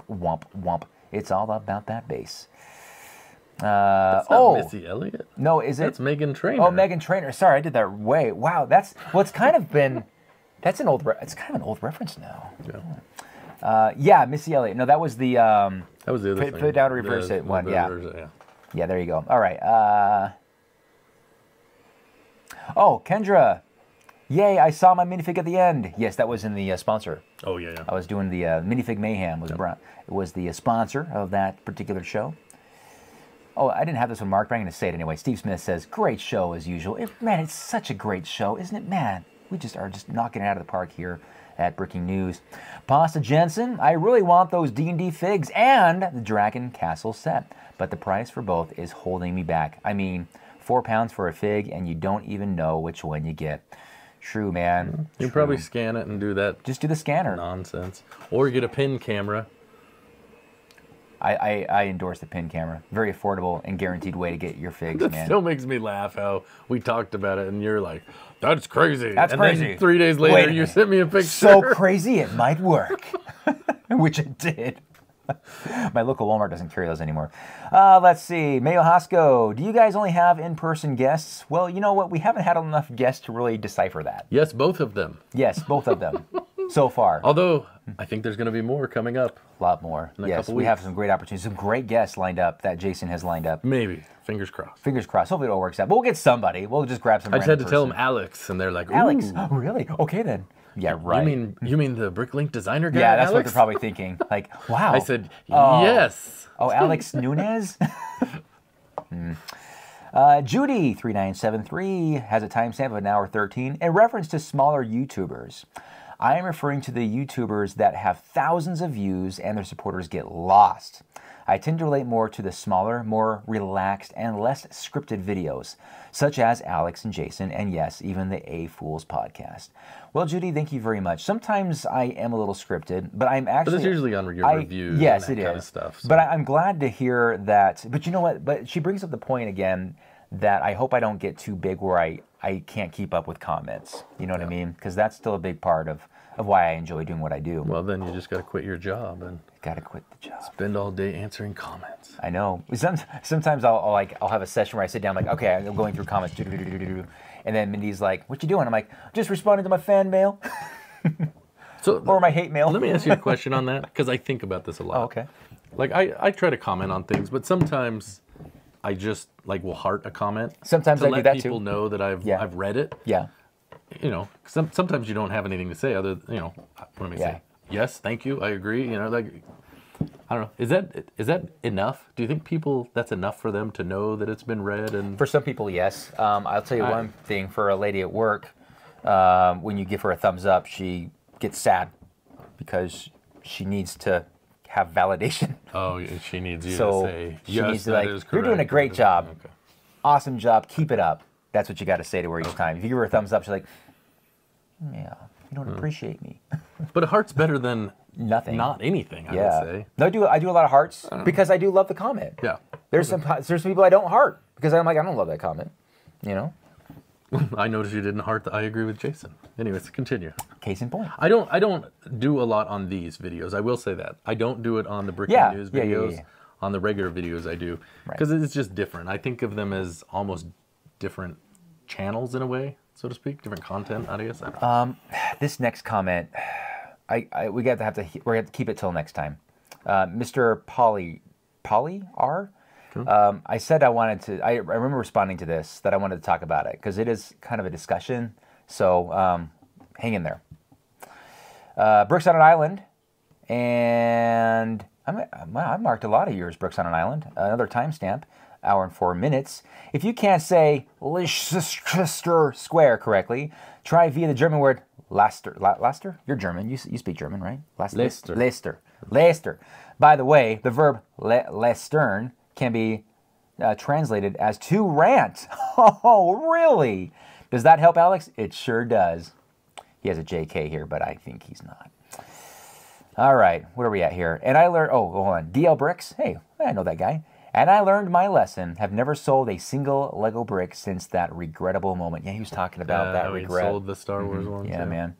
B: womp, womp. It's all about that bass.
A: That's not Missy Elliott.
B: No, is it?
A: That's Megan Trainor.
B: Oh, Megan Trainor. Sorry, I did that way. Wow, it's kind of an old reference now.
A: Yeah.
B: Yeah, Missy Elliott. No, that was the
A: That was the other thing.
B: put it down, reverse it one. Yeah. Yeah, there you go. All right. Oh, Kendra. Yay, I saw my minifig at the end. Yes, that was in the sponsor.
A: Oh, yeah.
B: I was doing the Minifig Mayhem. It was the sponsor of that particular show. Oh, I didn't have this one marked, but I'm going to say it anyway. Steve Smith says, great show as usual. Man, it's such a great show, isn't it? Man, we are just knocking it out of the park here at Breaking News. Pasta Jensen, I really want those D&D figs and the Dragon Castle set, but the price for both is holding me back. I mean, £4 for a fig, and you don't even know which one you get. True, man.
A: You can probably scan it and do that
B: Just do the scanner.
A: nonsense. Or get a pin camera.
B: I endorse the pin camera. Very affordable and guaranteed way to get your figs,
A: That
B: man.
A: still makes me laugh how we talked about it and you're like, that's crazy.
B: That's
A: and
B: crazy.
A: Then 3 days
B: Wait
A: later,
B: a
A: you
B: minute.
A: sent me a picture.
B: So crazy it might work. Which it did. My local Walmart doesn't carry those anymore. Let's see. Mayo Hosco, do you guys only have in-person guests? Well, you know what? We haven't had enough guests to really decipher that.
A: Yes, both of them.
B: Yes, both of them. So far.
A: Although, I think there's going to be more coming up.
B: A lot more.
A: In a
B: Yes,
A: couple
B: we have
A: weeks.
B: some great opportunities. Some great guests lined up that Jason has lined up.
A: Maybe. Fingers crossed.
B: Fingers crossed. Hopefully it all works out. But we'll get somebody. We'll just grab some
A: I just had
B: random
A: to tell them
B: person.
A: Alex, and they're like, ooh.
B: Alex. Oh, really? Okay, then. Yeah, right.
A: You mean the Bricklink designer guy?
B: Yeah, that's what
A: Alex?
B: they're probably thinking. Like, wow.
A: I said
B: Oh.
A: yes.
B: Oh, Alex Nunez? Judy3973 has a timestamp of an hour 13 in reference to smaller YouTubers. I am referring to the YouTubers that have thousands of views and their supporters get lost. I tend to relate more to the smaller, more relaxed, and less scripted videos, such as Alex and Jason, and yes, even the A Fools podcast. Well, Judy, thank you very much. Sometimes I am a little scripted, but I'm actually...
A: But it's usually on your reviews
B: yes,
A: and that
B: it
A: kind
B: is.
A: of stuff. So.
B: But I'm glad to hear that. But you know what? But she brings up the point again that I hope I don't get too big where I can't keep up with comments. You know what I mean? Because that's still a big part of why I enjoy doing what I do.
A: Well, then you just got to quit your job and
B: Got to quit the job.
A: spend all day answering comments.
B: I know. Sometimes I'll have a session where I sit down like, okay, I'm going through comments, and then Mindy's like, "What you doing?" I'm like, "Just responding to my fan mail."
A: So,
B: or my hate mail.
A: Let me ask you a question on that, because I think about this a lot.
B: Oh, okay.
A: Like, I try to comment on things, but sometimes I just, like, will heart a comment.
B: Sometimes
A: to
B: I do that
A: let people
B: too.
A: know that I've read it.
B: Yeah.
A: You know, sometimes you don't have anything to say other, what am I say? Yes, thank you, I agree. You know, like, I don't know. Is that enough? Do you think that's enough for them to know that it's been read? And
B: For some people, yes. I'll tell you one thing. For a lady at work, when you give her a thumbs up, she gets sad because she needs to have validation.
A: Oh, she needs you
B: So
A: to say,
B: she
A: yes,
B: needs to
A: that
B: like,
A: is
B: "You're doing a
A: correct."
B: great job.
A: Okay.
B: Awesome job. Keep it up." That's what you got to say to her each time. If you give her a thumbs up, she's like, "Yeah, you don't appreciate me."
A: But a heart's better than
B: Nothing.
A: not anything, I
B: Yeah.
A: would say.
B: No, I do a lot of hearts because I do love the comment.
A: Yeah.
B: There's some people I don't heart because I'm like, I don't love that comment. You know?
A: I noticed you didn't heart the I agree with Jason. Anyways, continue.
B: Case in point.
A: I don't do a lot on these videos. I will say that. I don't do it on the Breaking
B: Yeah,
A: News
B: yeah,
A: videos.
B: yeah.
A: On the regular videos I do.
B: Right.
A: Because it's just different. I think of them as almost different channels in a way, so to speak. Different content, I guess.
B: This next comment, we're gonna have to keep it till next time. Mr. Polly R. I said I wanted to. I remember responding to this that I wanted to talk about it because it is kind of a discussion. So hang in there. Brooks on an Island, and I marked a lot of years. Brooks on an Island. Another timestamp. Hour and 4 minutes. If you can't say Leicester Square correctly, try via the German word Leicester. Leicester? You're German. You speak German, right?
A: Leicester.
B: Leicester. By the way, the verb leistern can be translated as to rant. Oh, really? Does that help, Alex? It sure does. He has a JK here, but I think he's not. All right, what are we at here? And I learned, hold on. DL Bricks. Hey, I know that guy. And I learned my lesson. Have never sold a single Lego brick since that regrettable moment. Yeah, he was talking about that regret.
A: Sold the Star Wars one.
B: Yeah,
A: too.
B: man.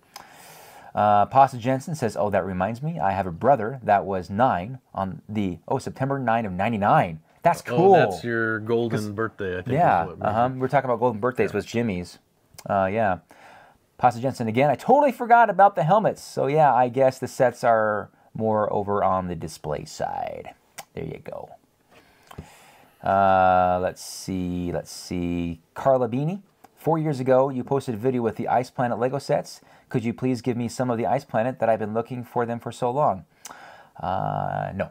B: Pasta Jensen says, "Oh, that reminds me. I have a brother that was 9 on the September 9 of '99. That's cool.
A: Oh, that's your golden birthday, I think.
B: Yeah.
A: Is what
B: We're talking about golden birthdays with Jimmy's. Yeah. Pasta Jensen again. I totally forgot about the helmets. So yeah, I guess the sets are more over on the display side. There you go. Let's see. Carla Beanie. 4 years ago, you posted a video with the Ice Planet Lego sets. Could you please give me some of the Ice Planet that I've been looking for them for so long? No.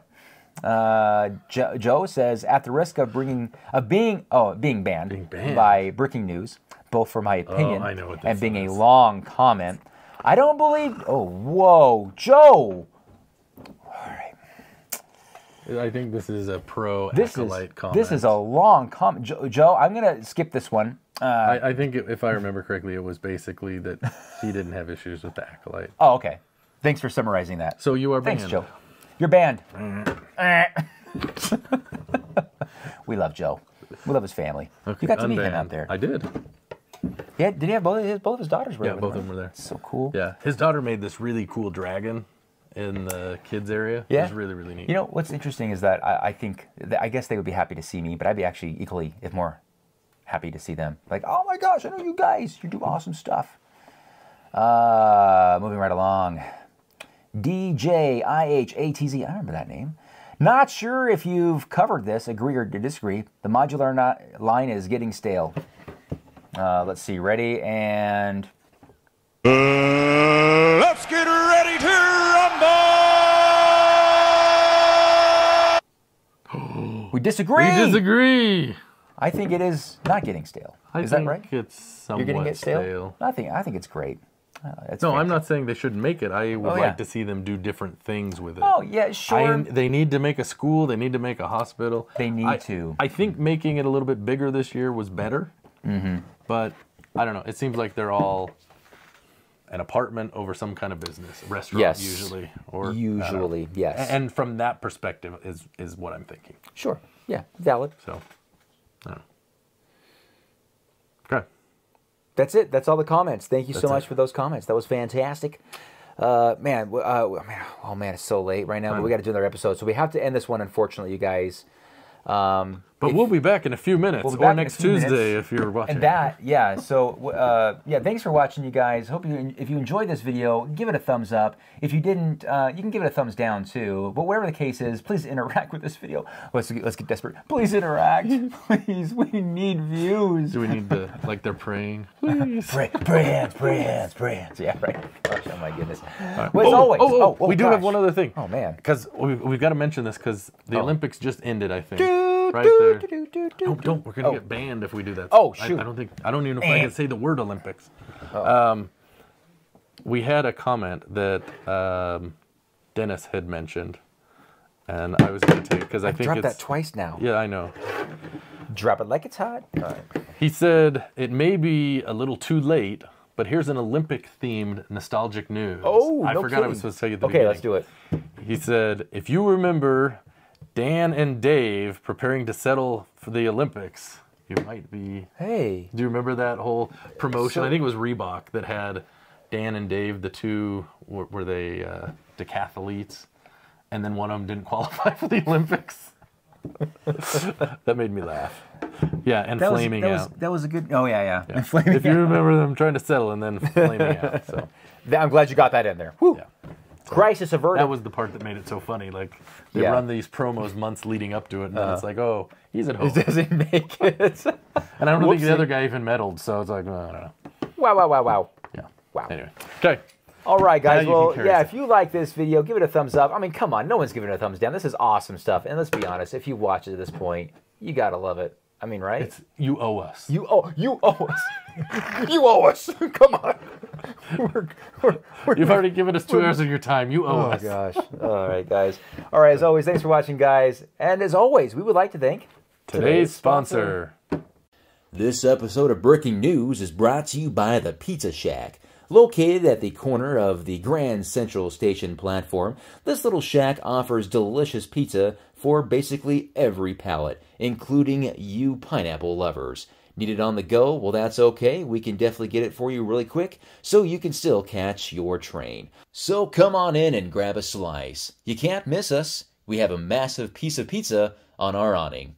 B: Joe says, at the risk of being banned by Breaking News, both for my opinion
A: I know what
B: and
A: this
B: being
A: is.
B: a long comment, I don't believe. Oh, whoa, Joe.
A: I think this is a
B: This
A: Acolyte comment.
B: This is a long comment. Joe, I'm going to skip this one.
A: I think if I remember correctly, it was basically that he didn't have issues with the Acolyte.
B: Oh, okay. Thanks for summarizing that.
A: So you are banned.
B: Thanks, Joe. You're banned. We love Joe. We love his family.
A: Okay,
B: You got to meet him
A: unbanned.
B: out there.
A: I did.
B: Yeah, did he have both of his daughters? Were
A: Yeah,
B: with
A: both
B: him,
A: of them were there.
B: So cool.
A: Yeah, his daughter made this really cool dragon in the kids area.
B: Yeah.
A: It was really, really neat.
B: You know, what's interesting is that I think, I guess they would be happy to see me, but I'd be actually equally, if more, happy to see them. Like, oh my gosh, I know you guys. You do awesome stuff. Moving right along. DJIHATZ, I remember that name. Not sure if you've covered this, agree or disagree. The modular line is getting stale. Let's see, ready, and...
C: Let's get ready to rumble!
B: We disagree.
A: We disagree.
B: I think it is not getting stale. Is that right?
A: It's somewhat
B: You're getting it stale?
A: stale.
B: I think it's great. It's
A: No, I'm
B: fantastic.
A: not saying they shouldn't make it. I would
B: Oh, yeah.
A: like to see them do different things with it.
B: Oh yeah, sure.
A: They need to make a school. They need to make a hospital.
B: They need to.
A: I think making it a little bit bigger this year was better. But I don't know. It seems like they're all an apartment over some kind of business, restaurant
B: Yes.
A: usually, or
B: Usually, yes.
A: And from that perspective is what I'm thinking.
B: Sure. Yeah, valid.
A: So, I don't know. Okay.
B: That's it. That's all the comments. Thank you so
A: That's
B: much
A: it.
B: for those comments. That was fantastic. Oh man, it's so late right now, but we got to do another episode. So we have to end this one, unfortunately, you guys.
A: But we'll be back in a few minutes,
B: We'll be
A: or
B: back in a
A: next
B: few
A: Tuesday
B: minutes.
A: if you're watching.
B: And that, yeah. So, yeah. Thanks for watching, you guys. Hope if you enjoyed this video, give it a thumbs up. If you didn't, you can give it a thumbs down too. But whatever the case is, please interact with this video. Let's get desperate. Please interact, please. We need views.
A: Do we need to, like they're praying? Please.
B: Pray hands. Yeah, right. Gosh, oh my goodness.
A: Right.
B: Well, as always.
A: We do have
B: gosh.
A: one other thing.
B: Oh man.
A: Because we've got to mention this because the Olympics just ended, I think.
B: Do,
A: right
B: do,
A: there.
B: do, do, do,
A: No,
B: do.
A: don't. We're gonna
B: Oh.
A: get banned if we do that.
B: Oh, shoot.
A: I don't even know if I can say the word Olympics. We had a comment that Dennis had mentioned, and I was gonna take because I think
B: Dropped
A: it's
B: that twice now.
A: Yeah, I know.
B: Drop it like it's hot. All right.
A: He said it may be a little too late, but here's an Olympic-themed nostalgic news.
B: Oh,
A: I
B: no
A: forgot I
B: kidding.
A: was supposed to tell you at the
B: Okay,
A: beginning.
B: let's do it.
A: He said, if you remember Dan and Dave preparing to settle for the Olympics, you might be...
B: Hey.
A: Do you remember that whole promotion?
B: So-
A: I think it was Reebok that had Dan and Dave, the two, were they decathletes? And then one of them didn't qualify for the Olympics. That made me laugh. Yeah, and flaming out.
B: That was a good. Oh yeah.
A: Yeah.
B: And flaming
A: If you
B: out.
A: remember them trying to settle and then flaming out. So,
B: I'm glad you got that in there. Whew.
A: yeah.
B: Crisis averted.
A: That was the part that made it so funny. Like, they
B: Yeah.
A: run these promos months leading up to it, and then it's like, oh, he's at home.
B: It doesn't make it.
A: And I don't think the
B: Whoopsie.
A: other guy even meddled, so it's like, well, I don't know.
B: Wow.
A: Yeah.
B: Wow.
A: Anyway. Okay.
B: All right, guys.
A: Now you
B: Well,
A: can carry
B: yeah,
A: us
B: if you like this video, give it a thumbs up. I mean, come on. No one's giving it a thumbs down. This is awesome stuff. And let's be honest, if you watch it at this point, you got to love it. I mean, right?
A: You owe us.
B: You owe us. You owe us. Come on.
A: You've already given us 2 hours of your time. You owe
B: Oh,
A: us.
B: gosh. All right, guys. All right, as always, thanks for watching, guys. And as always, we would like to thank
A: Today's sponsor.
B: This episode of Breaking News is brought to you by the Pizza Shack. Located at the corner of the Grand Central Station platform, this little shack offers delicious pizza for basically every palate, including you pineapple lovers. Need it on the go? Well, that's okay. We can definitely get it for you really quick, so you can still catch your train. So come on in and grab a slice. You can't miss us. We have a massive piece of pizza on our awning.